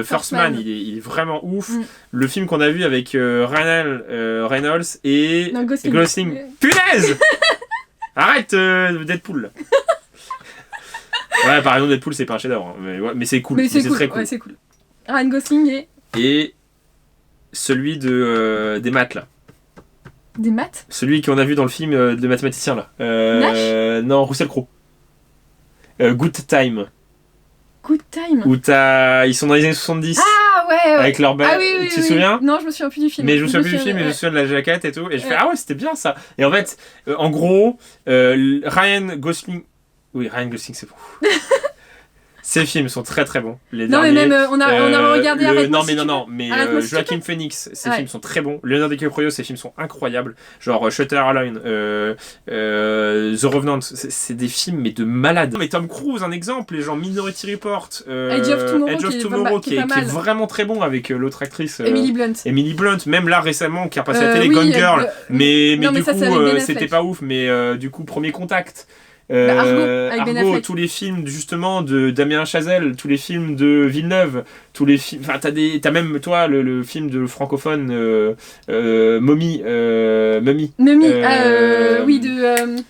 First Man, il est vraiment ouf. Le film qu'on a vu avec Ryan Reynolds et Gosling. Punaise. Arrête Deadpool là. Ouais, par exemple Deadpool c'est pas un chef-d'œuvre, mais c'est cool. C'est très cool. Ouais, c'est cool. Ryan Gosling et celui des maths là. Des maths? Celui qu'on a vu dans le film de mathématicien là. Non, Russell Crowe. Good Time. Good Time. Où ils sont dans les années 70. Ah ouais. Avec leur balle. Oui, tu te souviens? Non, je me souviens plus du film. Mais je me souviens plus du film, mais je me souviens de la jaquette et tout. Et je fais c'était bien ça. Et en fait, en gros, Ryan Gosling. Oui, Ryan Gosling, c'est bon. Ces films sont très très bons. Les derniers. Mais même on a regardé Joaquin Phoenix, ces films sont très bons. Leonardo DiCaprio, ces films sont incroyables. Genre Shutter Island, The Revenant, c'est des films mais de malades. Mais Tom Cruise, un exemple, les gens Minority Report, Edge of Tomorrow qui est vraiment très bon avec l'autre actrice Emily Blunt. Même là récemment qui a passé à la télé, Gone Girl. Mais du coup c'était pas ouf. Mais du coup Premier Contact. Argo, tous les films justement de Damien Chazelle, tous les films de Villeneuve, tous les films. Enfin, t'as même toi le film de francophone Mommy. Oui, de.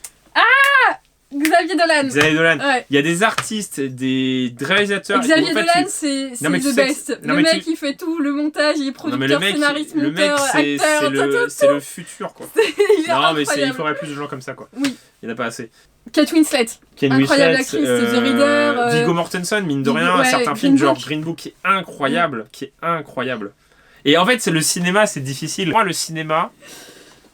Xavier Dolan. Ouais. Il y a des artistes, des réalisateurs. Xavier Dolan, c'est the best. Le mec, il fait tout, le montage, il est producteur, scénariste, monteur, acteur. C'est le futur, quoi. Il faudrait plus de gens comme ça, quoi. Oui. Il n'y en a pas assez. Kate Winslet. Incroyable actrice, The Reader. Viggo Mortensen, mine de rien, certains films, genre Green Book, qui est incroyable. Et en fait, c'est le cinéma, c'est difficile. Moi, le cinéma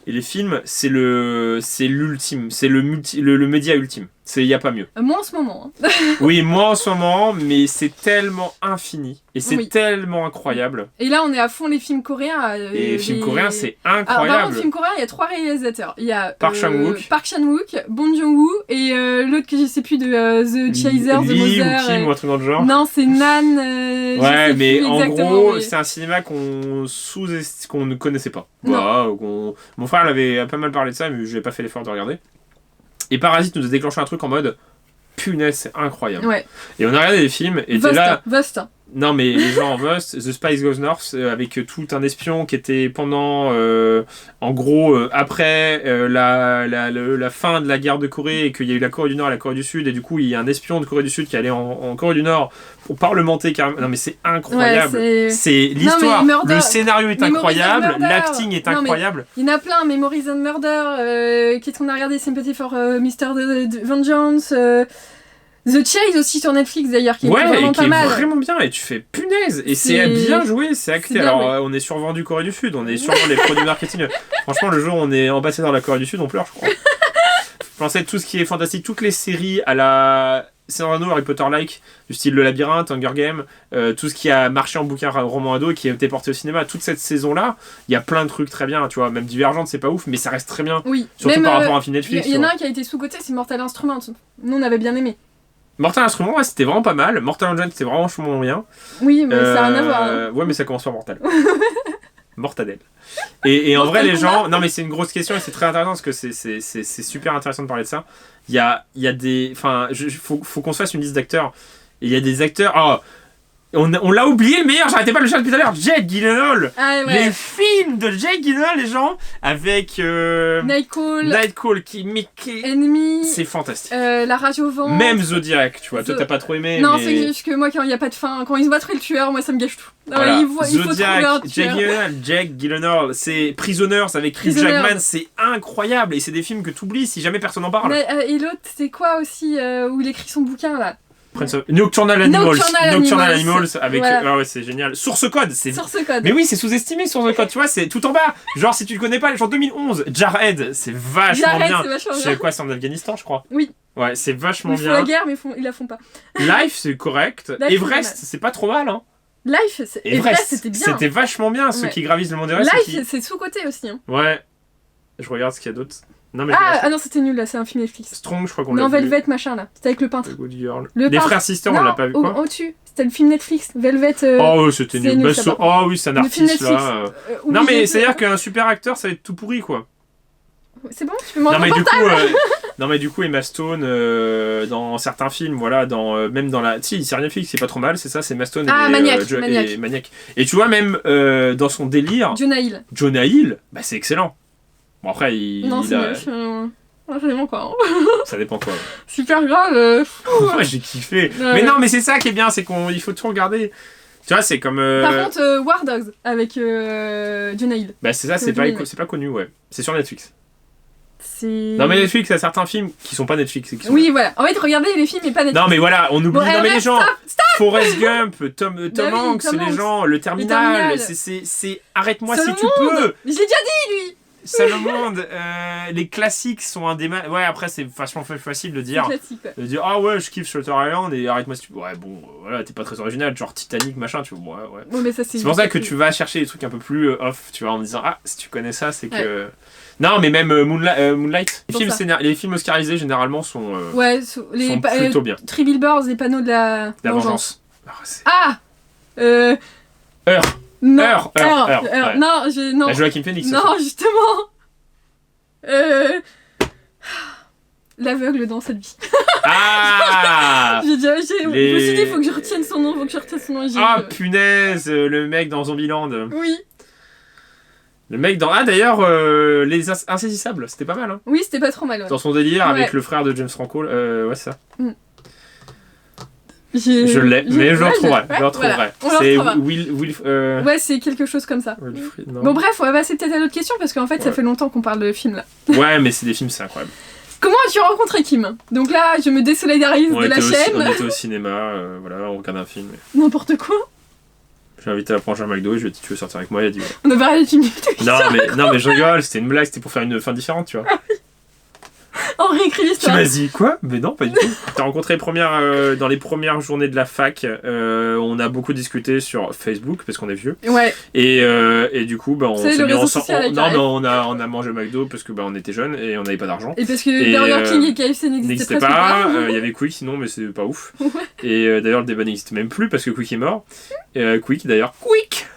et les films, c'est l'ultime, c'est le média ultime. Il n'y a pas mieux. Moi en ce moment. Oui, moi en ce moment, mais c'est tellement infini. Et c'est tellement incroyable. Et là, on est à fond les films coréens. Et les films coréens, c'est incroyable. Par contre, les films coréens, il y a 3 réalisateurs. Il y a Park Chan-wook, Bong Joon-woo et l'autre que je sais plus de The Chaser, The Mother. Kim ou un truc dans le genre. Non, c'est Nan. Ouais, mais en gros, c'est un cinéma qu'on ne connaissait pas. Voilà, mon frère avait pas mal parlé de ça, mais je n'ai pas fait l'effort de regarder. Et Parasite nous a déclenché un truc en mode punaise, c'est incroyable. Ouais. Et on a regardé des films et Vust, là. Non, mais les gens en Must, The Spice Goes North, avec tout un espion qui était pendant, en gros, après la fin de la guerre de Corée, et qu'il y a eu la Corée du Nord et la Corée du Sud, et du coup, il y a un espion de Corée du Sud qui allait en Corée du Nord pour parlementer carrément. Non, mais c'est incroyable. C'est l'histoire. Le scénario est incroyable, l'acting est incroyable. Il y en a plein. Memories and Murder, qu'est-ce qu'on a regardé? Sympathy for Mr. Vengeance. The Chase aussi sur Netflix d'ailleurs, qui est vraiment pas mal. Ouais, qui est vraiment bien, et tu fais punaise, et c'est bien joué, c'est acté. Alors on est survendu Corée du Sud, on est sûrement les produits marketing. Franchement, le jour où on est ambassadeur de la Corée du Sud, on pleure, je crois. Je pensais tout ce qui est fantastique, toutes les séries à la Seigneur Harry Potter-like, du style Le Labyrinthe, Hunger Games, tout ce qui a marché en bouquin roman ado et qui a été porté au cinéma, toute cette saison-là, il y a plein de trucs très bien, tu vois, même Divergente, c'est pas ouf, mais ça reste très bien. Oui. Surtout même, par rapport à un film Netflix. Il y en a un qui a été sous-coté, c'est Mortal Instruments. Nous, on avait bien aimé. Mortal Instruments, ouais, c'était vraiment pas mal. Mortal Engine, c'était vraiment vachement bien. Oui, mais ça n'a rien à voir. Hein. Ouais, mais ça commence par Mortal. Mortadelle. Et en vrai, les gens... Non, mais c'est une grosse question et c'est très intéressant parce que c'est super intéressant de parler de ça. Il y a des... Enfin, faut qu'on se fasse une liste d'acteurs. Et il y a des acteurs... Oh, on l'a oublié le meilleur, j'arrêtais pas de le chercher depuis tout à l'heure, Jake Gyllenhaal. Ah, ouais. Les films de Jake Gyllenhaal, les gens, avec Nightcall qui Enemy, c'est fantastique. La rage au vent. Même Zodiac, tu vois, toi t'as pas trop aimé. Non, mais... c'est juste que moi quand il y a pas de fin, quand il se voit trouver le tueur, moi ça me gâche tout. Voilà. Il faut Jake Gyllenhaal, c'est Prisoners avec Hugh Jackman, c'est incroyable et c'est des films que t'oublies si jamais personne n'en parle. Et l'autre, c'est quoi aussi où il écrit son bouquin là? Nocturnal Animals avec voilà. Ouais, c'est génial. Source Code. Mais oui, c'est sous-estimé Source Code, tu vois, c'est tout en bas. Genre si tu le connais pas, genre 2011, Jarhead, c'est vachement bien. C'est quoi, c'est en Afghanistan, je crois. Oui. Ouais, c'est vachement bien. Ils font la guerre mais ils la font pas. Life, c'est correct. Everest, c'est pas trop mal hein. Life, Everest, c'était bien. C'était vachement bien, ceux qui gravissent le Mont Everest. Life, c'est sous-côté aussi hein. Ouais. Je regarde ce qu'il y a d'autre. Non, mais non, c'était nul là, c'est un film Netflix. Strong, je crois qu'on l'a vu. Non, Velvet machin là, c'était avec le peintre. Les frères Sister, on l'a pas vu quoi. Au-dessus, c'était le film Netflix, Velvet. Oh, c'était nul. Oh oui, c'est un artiste là. Non, mais c'est-à-dire qu'un super acteur, ça va être tout pourri quoi. C'est bon, tu peux m'en portable. Non, mais du coup, Emma Stone, dans certains films, voilà, même dans la. Si, c'est Netflix, c'est pas trop mal, c'est ça, c'est Emma Stone et Maniac. Et tu vois, même dans son délire. Jonah Hill, bah c'est excellent. Bon, après, Non, c'est vraiment quoi. Ça dépend quoi. Super grave. Moi, j'ai kiffé. Ouais. Mais non, mais c'est ça qui est bien, c'est qu'il faut tout regarder. Tu vois, c'est comme. Par contre, War Dogs avec Jonah Hill. Bah, c'est ça, c'est pas connu, ouais. C'est sur Netflix. Non, mais Netflix, il y a certains films qui sont pas Netflix. Oui, voilà. En fait, regardez les films, mais pas Netflix. Non, mais voilà, on oublie. Non, mais les gens. Stop Forrest Gump, Tom Hanks, les gens, le Terminal. C'est arrête-moi si tu peux. Mais je l'ai déjà dit, lui. Seul au monde, les classiques sont un des... Ouais, après, c'est vachement facile de dire... De dire, ah ouais, je kiffe Shutter Island et arrête-moi si tu... Ouais, bon, voilà, t'es pas très original, genre Titanic, machin, tu vois, ouais. Ouais, mais ça, c'est pour ça que tu vas chercher des trucs un peu plus off, tu vois, en me disant, ah, si tu connais ça, c'est que... Non, mais même Moonlight, les films oscarisés, généralement, sont plutôt bien. Three Billboards, les panneaux de la vengeance. Heure. Non, ouais. Non. La Joaquin Phoenix. Non, justement. L'aveugle dans cette vie. Ah. Je me suis dit, faut que je retienne son nom, Ah, punaise, le mec dans Zombieland. Oui. Le mec dans... Ah, d'ailleurs, Les Insaisissables, c'était pas mal. Hein. Oui, c'était pas trop mal. Ouais. Dans son délire, avec le frère de James Franco. Ouais, c'est ça. Je l'ai, mais je le retrouverai. Voilà, c'est Will Ouais, c'est quelque chose comme ça. Bon, bref, on va passer peut-être à l'autre question parce qu'en fait, ça fait longtemps qu'on parle de films là. Ouais, mais c'est des films, c'est incroyable. Comment as-tu rencontré Kim? Donc là, je me désolidarise de la chaîne. On était au cinéma, voilà, on regarde un film. N'importe quoi. J'ai invité à prendre un McDo et je lui ai dit, tu veux sortir avec moi? Il a dit ouais. On a parlé de film. Non, mais je rigole, c'était une blague, c'était pour faire une fin différente, tu vois. On réécrit l'histoire. Tu m'as dit quoi? Mais non, pas du tout. T'as rencontré dans les premières journées de la fac. On a beaucoup discuté sur Facebook parce qu'on est vieux. Ouais. Et du coup, on s'est mis ensemble. Non, on a mangé McDo parce que on était jeunes et on n'avait pas d'argent. Et parce que Burger King et KFC n'existaient pas. Il y avait Quick sinon, mais c'est pas ouf. Ouais. Et d'ailleurs, le débat n'existe même plus parce que Quick est mort. Quick d'ailleurs. Quick.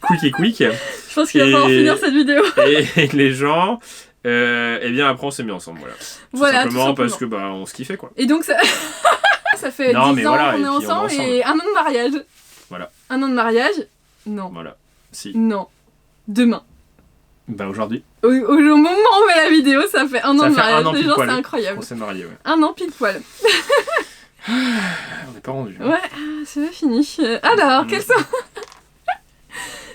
Je pense qu'il va falloir finir cette vidéo. Et les gens, eh bien après on s'est mis ensemble, voilà. Tout simplement parce que on se kiffait quoi. Et donc ça... ça fait 10 ans qu'on est ensemble et 1 an de mariage. Voilà. 1 an de mariage? Non. Voilà. Si. Non. Demain. Bah aujourd'hui. Au moment où on met la vidéo, ça fait 1 an de mariage. Déjà, c'est incroyable. On s'est mariés, ouais. 1 an pile poil. On n'est pas rendu. Ouais, c'est pas fini. Alors, quels sont...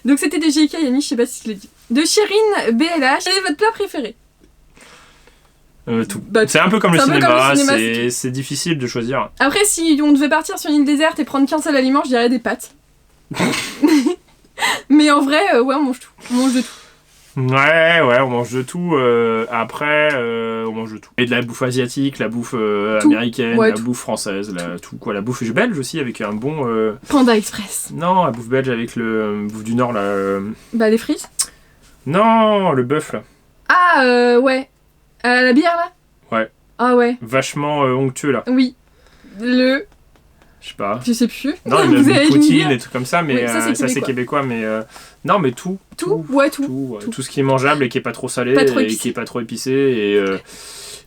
Donc c'était de J.K. Yanni, je sais pas si je l'ai dit. De Chérine BLH, quel est votre plat préféré? Tout. C'est un peu comme le cinéma, c'est difficile de choisir. Après, si on devait partir sur une île déserte et prendre qu'un seul aliment, je dirais des pâtes. Mais en vrai, ouais, on mange tout. On mange de tout. Ouais, on mange de tout. Après, on mange de tout. Et de la bouffe asiatique, la bouffe américaine, la bouffe française, tout quoi. La bouffe belge aussi, avec un bon... Panda Express. Non, la bouffe belge avec le bouffe du Nord, là. Bah, les frites. Non, le bœuf, là. Ah, ouais. La bière, là. Ouais. Ah, ouais. Vachement onctueux, là. Oui. Je sais pas. Je sais plus. Non, il y a des poutines et trucs comme ça, mais oui, ça c'est québécois. Mais non, mais tout. Tout. Tout ce qui est mangeable et qui est pas trop salé, et qui est pas trop épicé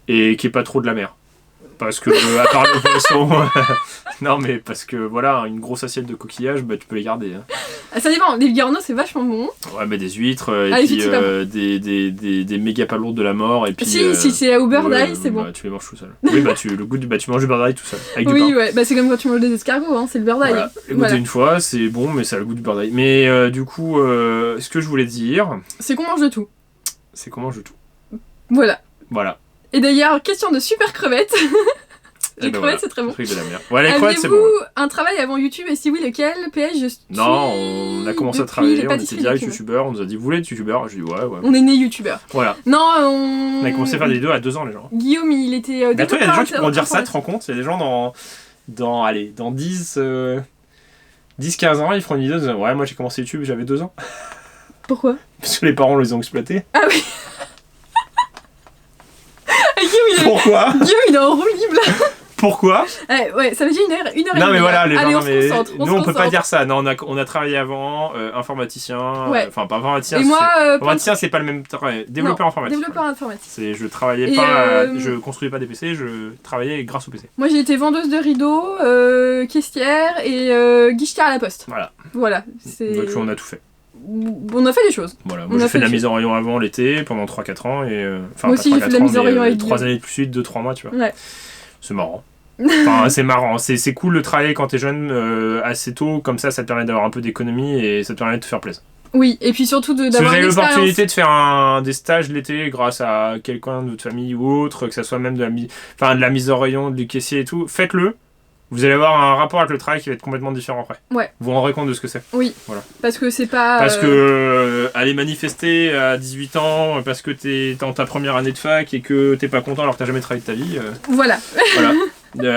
et qui est pas trop de la mer. Parce que, à part le poisson... non, mais parce que, voilà, une grosse assiette de coquillages, bah, tu peux les garder. Hein. Ah, ça dépend. Les Garneaux, c'est vachement bon. Ouais, bah, des huîtres, et puis des méga palourdes de la mort, et puis... Si c'est au beurre d'ail, c'est bon. Bah, tu les manges tout seul. Oui, bah, tu manges du beurre d'ail tout seul, avec du pain. Oui, ouais, bah, c'est comme quand tu manges des escargots, hein, c'est le beurre d'ail. Voilà. Goûter une fois, c'est bon, mais ça a le goût du beurre d'ail. Mais du coup, ce que je voulais dire... C'est qu'on mange de tout. C'est qu'on mange de tout. Voilà. Et d'ailleurs, question de super crevettes. Les crevettes, c'est très bon. Truc de la merde. Ouais, les crevettes, c'est bon. Avez-vous un travail avant YouTube et si oui, lequel? PS, je suis... Non, on a commencé à travailler, on était direct youtubeur, on nous a dit, vous voulez être youtubeur? Je dis, ouais. On est né youtubeur. Voilà. Non, on a commencé à faire des vidéos à 2 ans, les gens. Guillaume, il était... Mais toi, il y a des gens qui pourront dire ça, tu te rends compte? Il y a des gens dans 10-15 ans, ils feront une vidéo, disant, ouais, moi j'ai commencé YouTube, j'avais 2 ans. Pourquoi? Parce que les parents les ont exploités. Ah oui. Pourquoi? Guillaume, il est en roue libre là. Pourquoi? Ouais, ça veut dire une heure et demie. Non mais voilà, les gens, nous on peut pas dire ça. Non, on a travaillé avant, informaticien, enfin pas informaticien. Et moi, informaticien c'est pas le même travail. Développeur informatique. Développeur informatique. Je travaillais pas, je construisais pas des PC, je travaillais grâce au PC. Moi j'ai été vendeuse de rideaux, caissière et guichetière à la poste. Voilà. Donc on a tout fait. On a fait des choses. Voilà, moi j'ai fait de la mise en rayon avant l'été pendant 3-4 ans et moi aussi j'ai fait de la mise en rayon avec 3 années de suite, 2-3 mois, tu vois. Ouais. C'est marrant. Enfin, c'est marrant, c'est cool de travailler quand t'es jeune assez tôt, comme ça te permet d'avoir un peu d'économie et ça te permet de te faire plaisir. Oui, et puis surtout d'avoir si vous avez l'opportunité de faire des stages l'été grâce à quelqu'un de votre famille ou autre, que ça soit même de la mise en rayon, du caissier et tout, faites-le. Vous allez avoir un rapport avec le travail qui va être complètement différent après. Ouais. Vous vous rendrez compte de ce que c'est. Oui. Voilà. Parce que c'est pas... Parce que aller manifester à 18 ans, parce que t'es dans ta première année de fac et que t'es pas content alors que t'as jamais travaillé de ta vie... Voilà.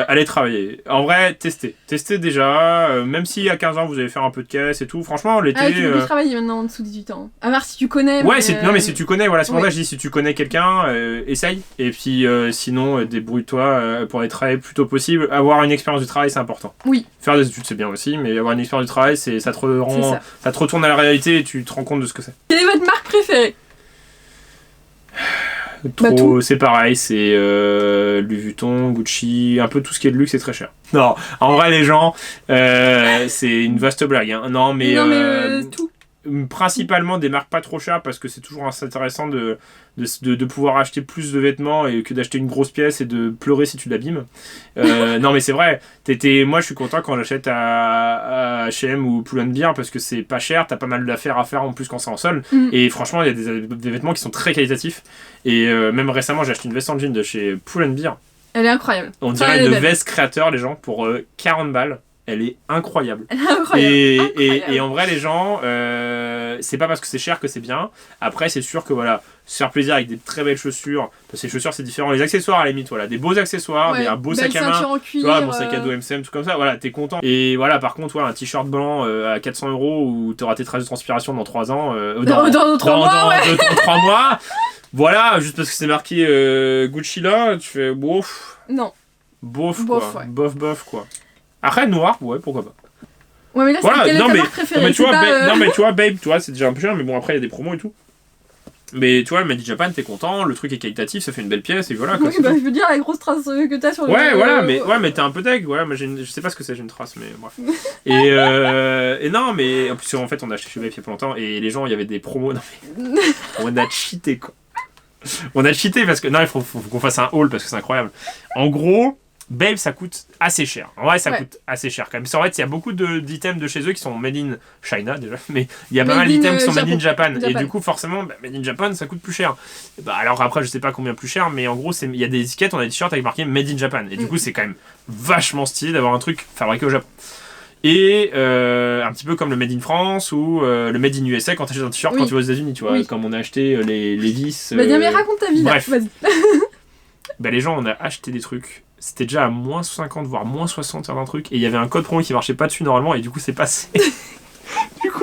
Allez travailler. En vrai, testez. Testez déjà, même si à 15 ans vous allez faire un peu de caisse et tout. Franchement, l'été... tu peux plus travailler maintenant en dessous de 18 ans. À voir si tu connais... Ouais, non mais si tu connais, voilà, c'est pour ça que je dis si tu connais quelqu'un, essaye. Et puis sinon, débrouille-toi pour aller travailler le plus tôt possible. Avoir une expérience du travail, c'est important. Oui. Faire des études, c'est bien aussi, mais avoir une expérience du travail, ça te retourne à la réalité et tu te rends compte de ce que c'est. Quelle est votre marque préférée? C'est pareil, c'est Louis Vuitton, Gucci, un peu tout ce qui est de luxe, c'est très cher. Non, en vrai les gens, c'est une vaste blague. Hein. Non mais tout. Principalement des marques pas trop chères parce que c'est toujours intéressant de pouvoir acheter plus de vêtements et que d'acheter une grosse pièce et de pleurer si tu l'abîmes. Non mais c'est vrai, moi je suis content quand j'achète à H&M ou Pull&Bear parce que c'est pas cher, t'as pas mal d'affaires à faire en plus quand c'est en sol. Et franchement il y a des vêtements qui sont très qualitatifs et même récemment j'ai acheté une veste en jean de chez Pull&Bear. Elle est incroyable. On dirait une veste créateur les gens pour 40 balles. Elle est incroyable. Et en vrai, les gens, c'est pas parce que c'est cher que c'est bien. Après, c'est sûr que voilà, se faire plaisir avec des très belles chaussures. Parce que les chaussures, c'est différent. Les accessoires, à la limite, voilà, des beaux accessoires, un beau sac à main. Tu vois, mon sac à dos MCM, tout comme ça. Voilà, t'es content. Et voilà, par contre, un t-shirt blanc à 400 € où t'auras tes traces de transpiration dans 3 ans. Dans 3 mois. Dans 3 mois. Voilà, juste parce que c'est marqué Gucci là, tu fais bof. Non. Bof quoi. Bof quoi. Après, noir, ouais, pourquoi pas. Ouais, mais là, c'est quelle est ta marque préférée? Non, mais tu vois, Babe, tu vois, c'est déjà un peu cher, mais bon, après, il y a des promos et tout. Mais tu vois, Made in Japan, t'es content, le truc est qualitatif, ça fait une belle pièce, et voilà. Quoi, oui, bah je veux dire, la grosse trace que t'as sur le... Ouais, voilà, mais t'es un peu deg, voilà, moi je sais pas ce que c'est, j'ai une trace, mais bref. et non, mais en plus, en fait, on a acheté chez Babe il y a pas longtemps, et les gens, il y avait des promos, non mais... on a cheaté, quoi. On a cheaté parce que... Non, il faut qu'on fasse un haul, parce que c'est incroyable. En gros... Babe, ça coûte assez cher. En vrai, ça coûte assez cher quand même. En fait, il y a beaucoup d'items de chez eux qui sont made in China déjà, mais il y a pas mal d'items qui sont made in Japan. Et du coup, forcément, made in Japan, ça coûte plus cher. Alors après, je sais pas combien plus cher, mais en gros, il y a des étiquettes, on a des t-shirts avec marqué made in Japan. Et du coup, c'est quand même vachement stylé d'avoir un truc fabriqué au Japon. Et un petit peu comme le Made in France ou le Made in USA quand tu achètes un t-shirt quand tu vas aux États-Unis, tu vois, comme on a acheté les Levi's. Mais raconte ta vie là. Bref. Les gens, on a acheté des trucs. C'était déjà à moins 50 voire moins 60 certains trucs et il y avait un code promo qui marchait pas dessus normalement et du coup c'est passé. Du coup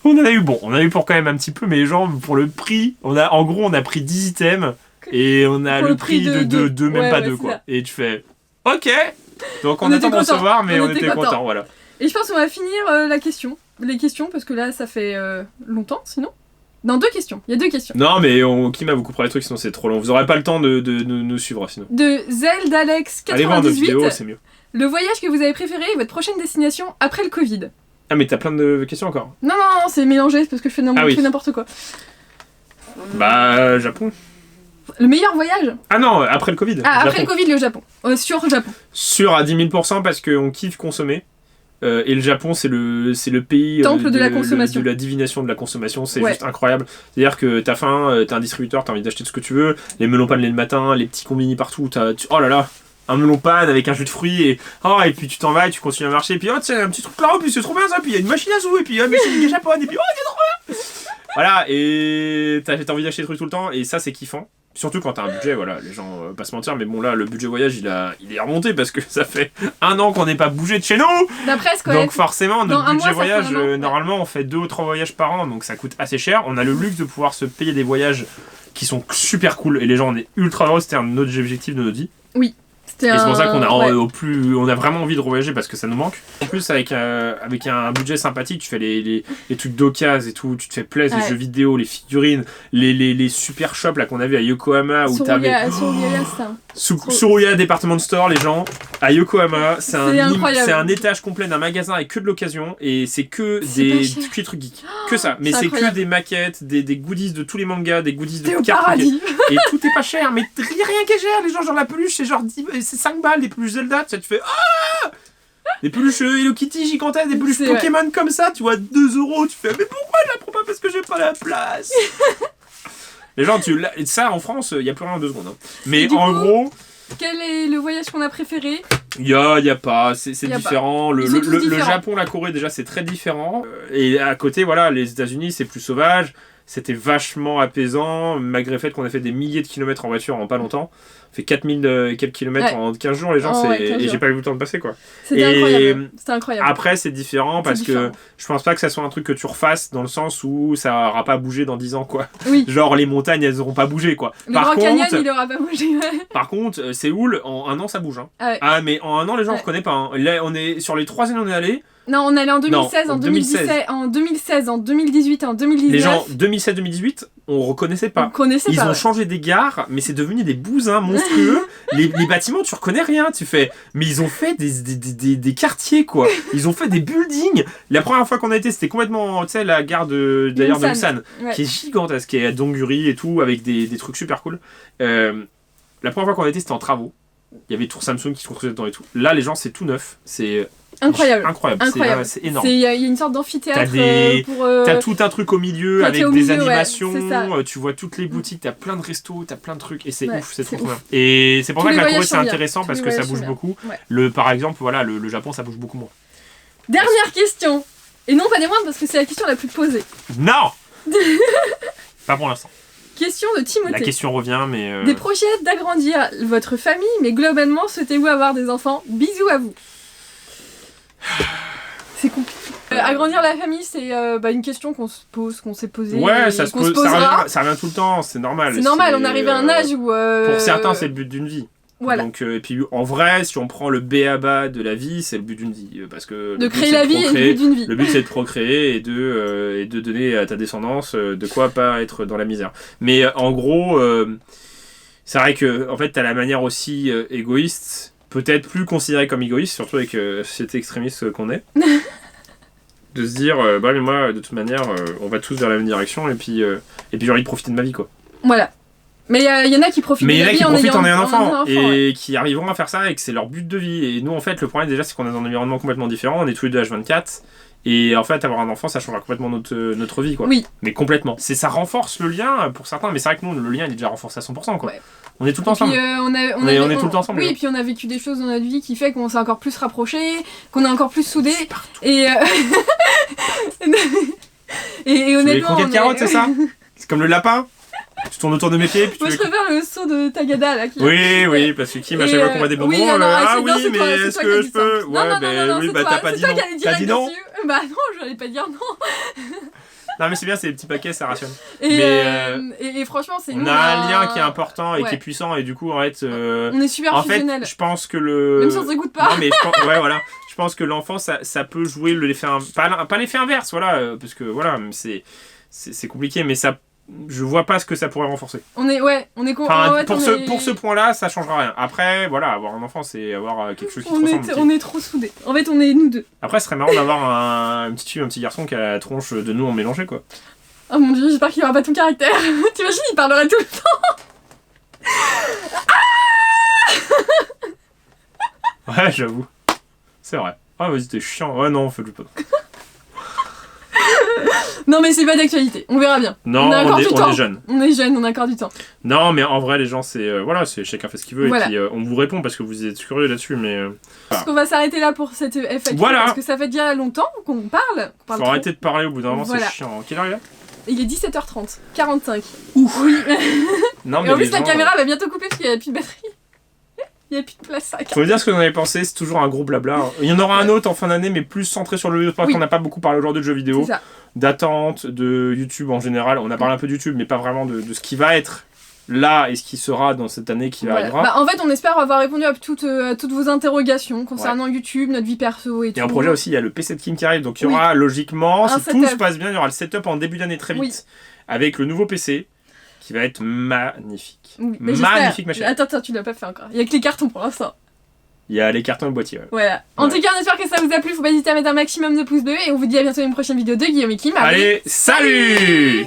on en a eu pour quand même un petit peu, mais les gens pour le prix on a pris 10 items et on a le prix de 2 même pas 2 quoi. Ça. Et tu fais ok, donc on attend de recevoir mais on était content, voilà. Et je pense qu'on va finir les questions parce que là ça fait longtemps sinon. Non, 2 questions. Il y a 2 questions. Non, mais Kima vous couperez les trucs sinon c'est trop long. Vous aurez pas le temps de nous suivre sinon. De Zeldalex98. Allez voir nos vidéos, c'est mieux. Le voyage que vous avez préféré et votre prochaine destination après le Covid. Ah, mais t'as plein de questions encore. Non, c'est mélangé, c'est parce que je fais n'importe quoi. Japon. Le meilleur voyage? Ah non, après le Covid. Après le Covid, le Japon. Sur Japon. Sûr à 10 000% parce qu'on kiffe consommer. Et le Japon, c'est le pays temple de la consommation. De la divination de la consommation, c'est juste incroyable. C'est-à-dire que t'as faim, t'as un distributeur, t'as envie d'acheter tout ce que tu veux, les melons pannes le matin, les petits combini partout, oh là là, un melon panne avec un jus de fruits, et puis tu t'en vas et tu continues à marcher, et puis tiens, un petit truc là, puis c'est trop bien ça, puis il y a une machine à sous, et puis mais c'est des japonais, et puis c'est trop bien. Voilà, et t'as envie d'acheter des trucs tout le temps, et ça c'est kiffant. Surtout quand t'as un budget, voilà, les gens, pas se mentir, mais bon là, le budget voyage, il est remonté parce que ça fait 1 an qu'on n'est pas bougé de chez nous. Donc forcément, notre budget voyage, normalement, on fait 2 ou 3 voyages par an, donc ça coûte assez cher. On a le luxe de pouvoir se payer des voyages qui sont super cool, et les gens, on est ultra heureux, c'était un de nos objectifs de notre vie. Oui. Et c'est pour ça qu'on a on a vraiment envie de revoyager parce que ça nous manque. En plus avec un budget sympathique, tu fais les trucs d'occasion et tout, tu te fais plaisir, les jeux vidéo, les figurines, les super shops là qu'on avait à Yokohama où t'avais Tsuruya Department Store, les gens à Yokohama, c'est un étage complet d'un magasin avec que de l'occasion et c'est que des trucs geeks, que ça, mais c'est que des maquettes, des goodies de tous les mangas, des goodies de cartes et tout est pas cher, mais rien qui est cher, les gens genre la peluche c'est genre 10, c'est 5 balles, des peluches Zelda, ça te fait des peluches Hello Kitty gigantesques, des peluches Pokémon comme ça, tu vois, 2 €, tu fais mais pourquoi je la prends pas parce que j'ai pas la place. Les gens, ça en France, il y a plus rien en 2 secondes. Hein. Mais en gros, quel est le voyage qu'on a préféré? Y a pas, c'est différent. Le Japon, la Corée déjà c'est très différent. Et à côté, voilà, les États-Unis c'est plus sauvage. C'était vachement apaisant, malgré le fait qu'on a fait des milliers de kilomètres en voiture en pas longtemps. On fait 4000 quelques kilomètres en 15 jours, les gens, et j'ai pas eu le temps de passer, quoi. C'était incroyable. Après, c'est différent parce que je pense pas que ça soit un truc que tu refasses dans le sens où ça aura pas bougé dans 10 ans, quoi. Oui. Genre, les montagnes, elles auront pas bougé, quoi. Le Grand Canyon, il aura pas bougé, Par contre, Séoul, en 1 an, ça bouge. Hein. Mais en 1 an, les gens ne reconnaissent pas. Hein. Là, on est sur les 3 années où on est allé. Non, on est allé en 2016, en 2018 et en 2019. Les gens, 2016-2018, on reconnaissait pas. Ils ont changé des gares, mais c'est devenu des bousins monstrueux. les bâtiments, tu reconnais rien. Tu fais, mais ils ont fait des quartiers, quoi. Ils ont fait des buildings. La première fois qu'on a été, c'était complètement, tu sais, la gare de Ulsan, qui est gigantesque, qui est à Dongguri et tout, avec des trucs super cool. La première fois qu'on a été, c'était en travaux. Il y avait Tour Samsung qui se construisait dedans et tout. Là, les gens, c'est tout neuf. C'est incroyable. C'est énorme. Il y a une sorte d'amphithéâtre. T'as tout un truc au milieu avec des animations. Tu vois toutes les boutiques, t'as plein de restos, t'as plein de trucs. Et c'est ouf, c'est trop bien. Et c'est pour ça que la Corée, c'est intéressant parce que ça bouge beaucoup. Par exemple, voilà, le Japon, ça bouge beaucoup moins. Dernière question. Et non, pas des moindres parce que c'est la question la plus posée. Non. Pas pour l'instant. Question de Timothée. La question revient, mais... Des projets d'agrandir votre famille, mais globalement, souhaitez-vous avoir des enfants? Bisous à vous. C'est compliqué. Agrandir la famille, c'est une question qu'on se pose, qu'on s'est posée. Ouais, ça revient tout le temps, c'est normal. C'est normal, on arrive à un âge où... Pour certains, c'est le but d'une vie. Voilà. Donc, et puis en vrai, si on prend le b.a.-ba de la vie, c'est le but d'une vie. Parce que de créer la vie et le but d'une vie. Le but c'est de procréer et de donner à ta descendance de quoi pas être dans la misère. Mais en gros, c'est vrai que en fait, t'as la manière aussi égoïste, peut-être plus considérée comme égoïste, surtout avec cette extrémiste qu'on est. De se dire, bah mais moi, de toute manière, on va tous vers la même direction et puis j'ai envie de profiter de ma vie, quoi. Voilà. Mais il y en a qui profitent de la vie en ayant un enfant et qui arriveront à faire ça et que c'est leur but de vie. Et nous, en fait, le problème déjà, c'est qu'on est dans un environnement complètement différent. On est tous les deux H24. Et en fait, avoir un enfant, ça changera complètement notre vie, quoi. Oui. Mais complètement. Ça renforce le lien pour certains, mais c'est vrai que nous, le lien, il est déjà renforcé à 100%, quoi. Ouais. On est tout le temps ensemble. On est tout le temps ensemble. Oui, et puis on a vécu des choses dans notre vie qui fait qu'on s'est encore plus rapprochés, qu'on est encore plus soudés. Et honnêtement. Les croquettes de carottes, c'est ça? C'est comme le lapin? Tu tournes autour de mes pieds. Puis moi, je préfère le saut de Tagada là. Oui, parce que Kim, à chaque fois qu'on voit des bonbons, mais est-ce que je peux? Ouais, bah t'as pas dit non. T'as dit non? Bah non, j'allais pas dire non. Non, mais c'est bien, c'est des petits paquets, ça rationne. Et franchement, c'est on a un lien qui est important et qui est puissant, et du coup, en fait. On est super fusionnels. En fait, je pense que le. Même si on s'écoute pas. Non, mais je pense que l'enfant, ça peut jouer l'effet. Pas l'effet inverse, voilà, parce que voilà, c'est compliqué, mais ça. Je vois pas ce que ça pourrait renforcer. On est pour ce point-là, ça changera rien. Après, voilà, avoir un enfant, c'est avoir quelque chose qui te ressemble. On est trop soudés. En fait, on est nous deux. Après, ce serait marrant d'avoir une petite fille, un petit garçon qui a la tronche de nous en mélangé, quoi. Oh mon dieu, j'espère qu'il aura pas ton caractère. T'imagines, il parlerait tout le temps. Ouais, j'avoue. C'est vrai. Ah, vas-y, t'es chiant. Ouais, non, fais-le pas. Non, mais c'est pas d'actualité, on verra bien. Non, on est jeune. On est jeune, on a encore du temps. Non, mais en vrai, les gens, c'est chacun fait ce qu'il veut. Voilà. Et puis, on vous répond parce que vous êtes curieux là-dessus. Mais parce qu'on va s'arrêter là pour cette FAQ. Voilà. Parce que ça fait déjà longtemps qu'on parle. Faut arrêter de parler au bout d'un moment, c'est chiant. Quelle heure il est? Il est 17h30, 45. Ouf. Oui. Non, mais et en plus, la caméra va bientôt couper parce qu'il n'y a plus de batterie. Il n'y a plus de place. Faut me dire ce que vous en avez pensé, c'est toujours un gros blabla. Il y en aura un autre en fin d'année, mais plus centré sur le jeu, parce qu'on n'a pas beaucoup parlé aujourd'hui de jeux vidéo, d'attente, de YouTube en général. On a parlé un peu de YouTube, mais pas vraiment de ce qui va être là et ce qui sera dans cette année qui arrivera. Bah, en fait, on espère avoir répondu à toutes vos interrogations concernant YouTube, notre vie perso et tout. Et en projet aussi, il y a le PC de Kim qui arrive, donc il y aura logiquement, si tout se passe bien, il y aura le setup en début d'année très vite, avec le nouveau PC. Qui va être magnifique. Oui, magnifique, ma chérie. Attends, tu l'as pas fait encore. Il y a que les cartons pour l'instant. Il y a les cartons et le boîtier. Ouais. Voilà. En tout cas, on espère que ça vous a plu. Faut pas hésiter à mettre un maximum de pouces bleus. Et on vous dit à bientôt dans une prochaine vidéo de Guillaume et Kim. Allez, salut!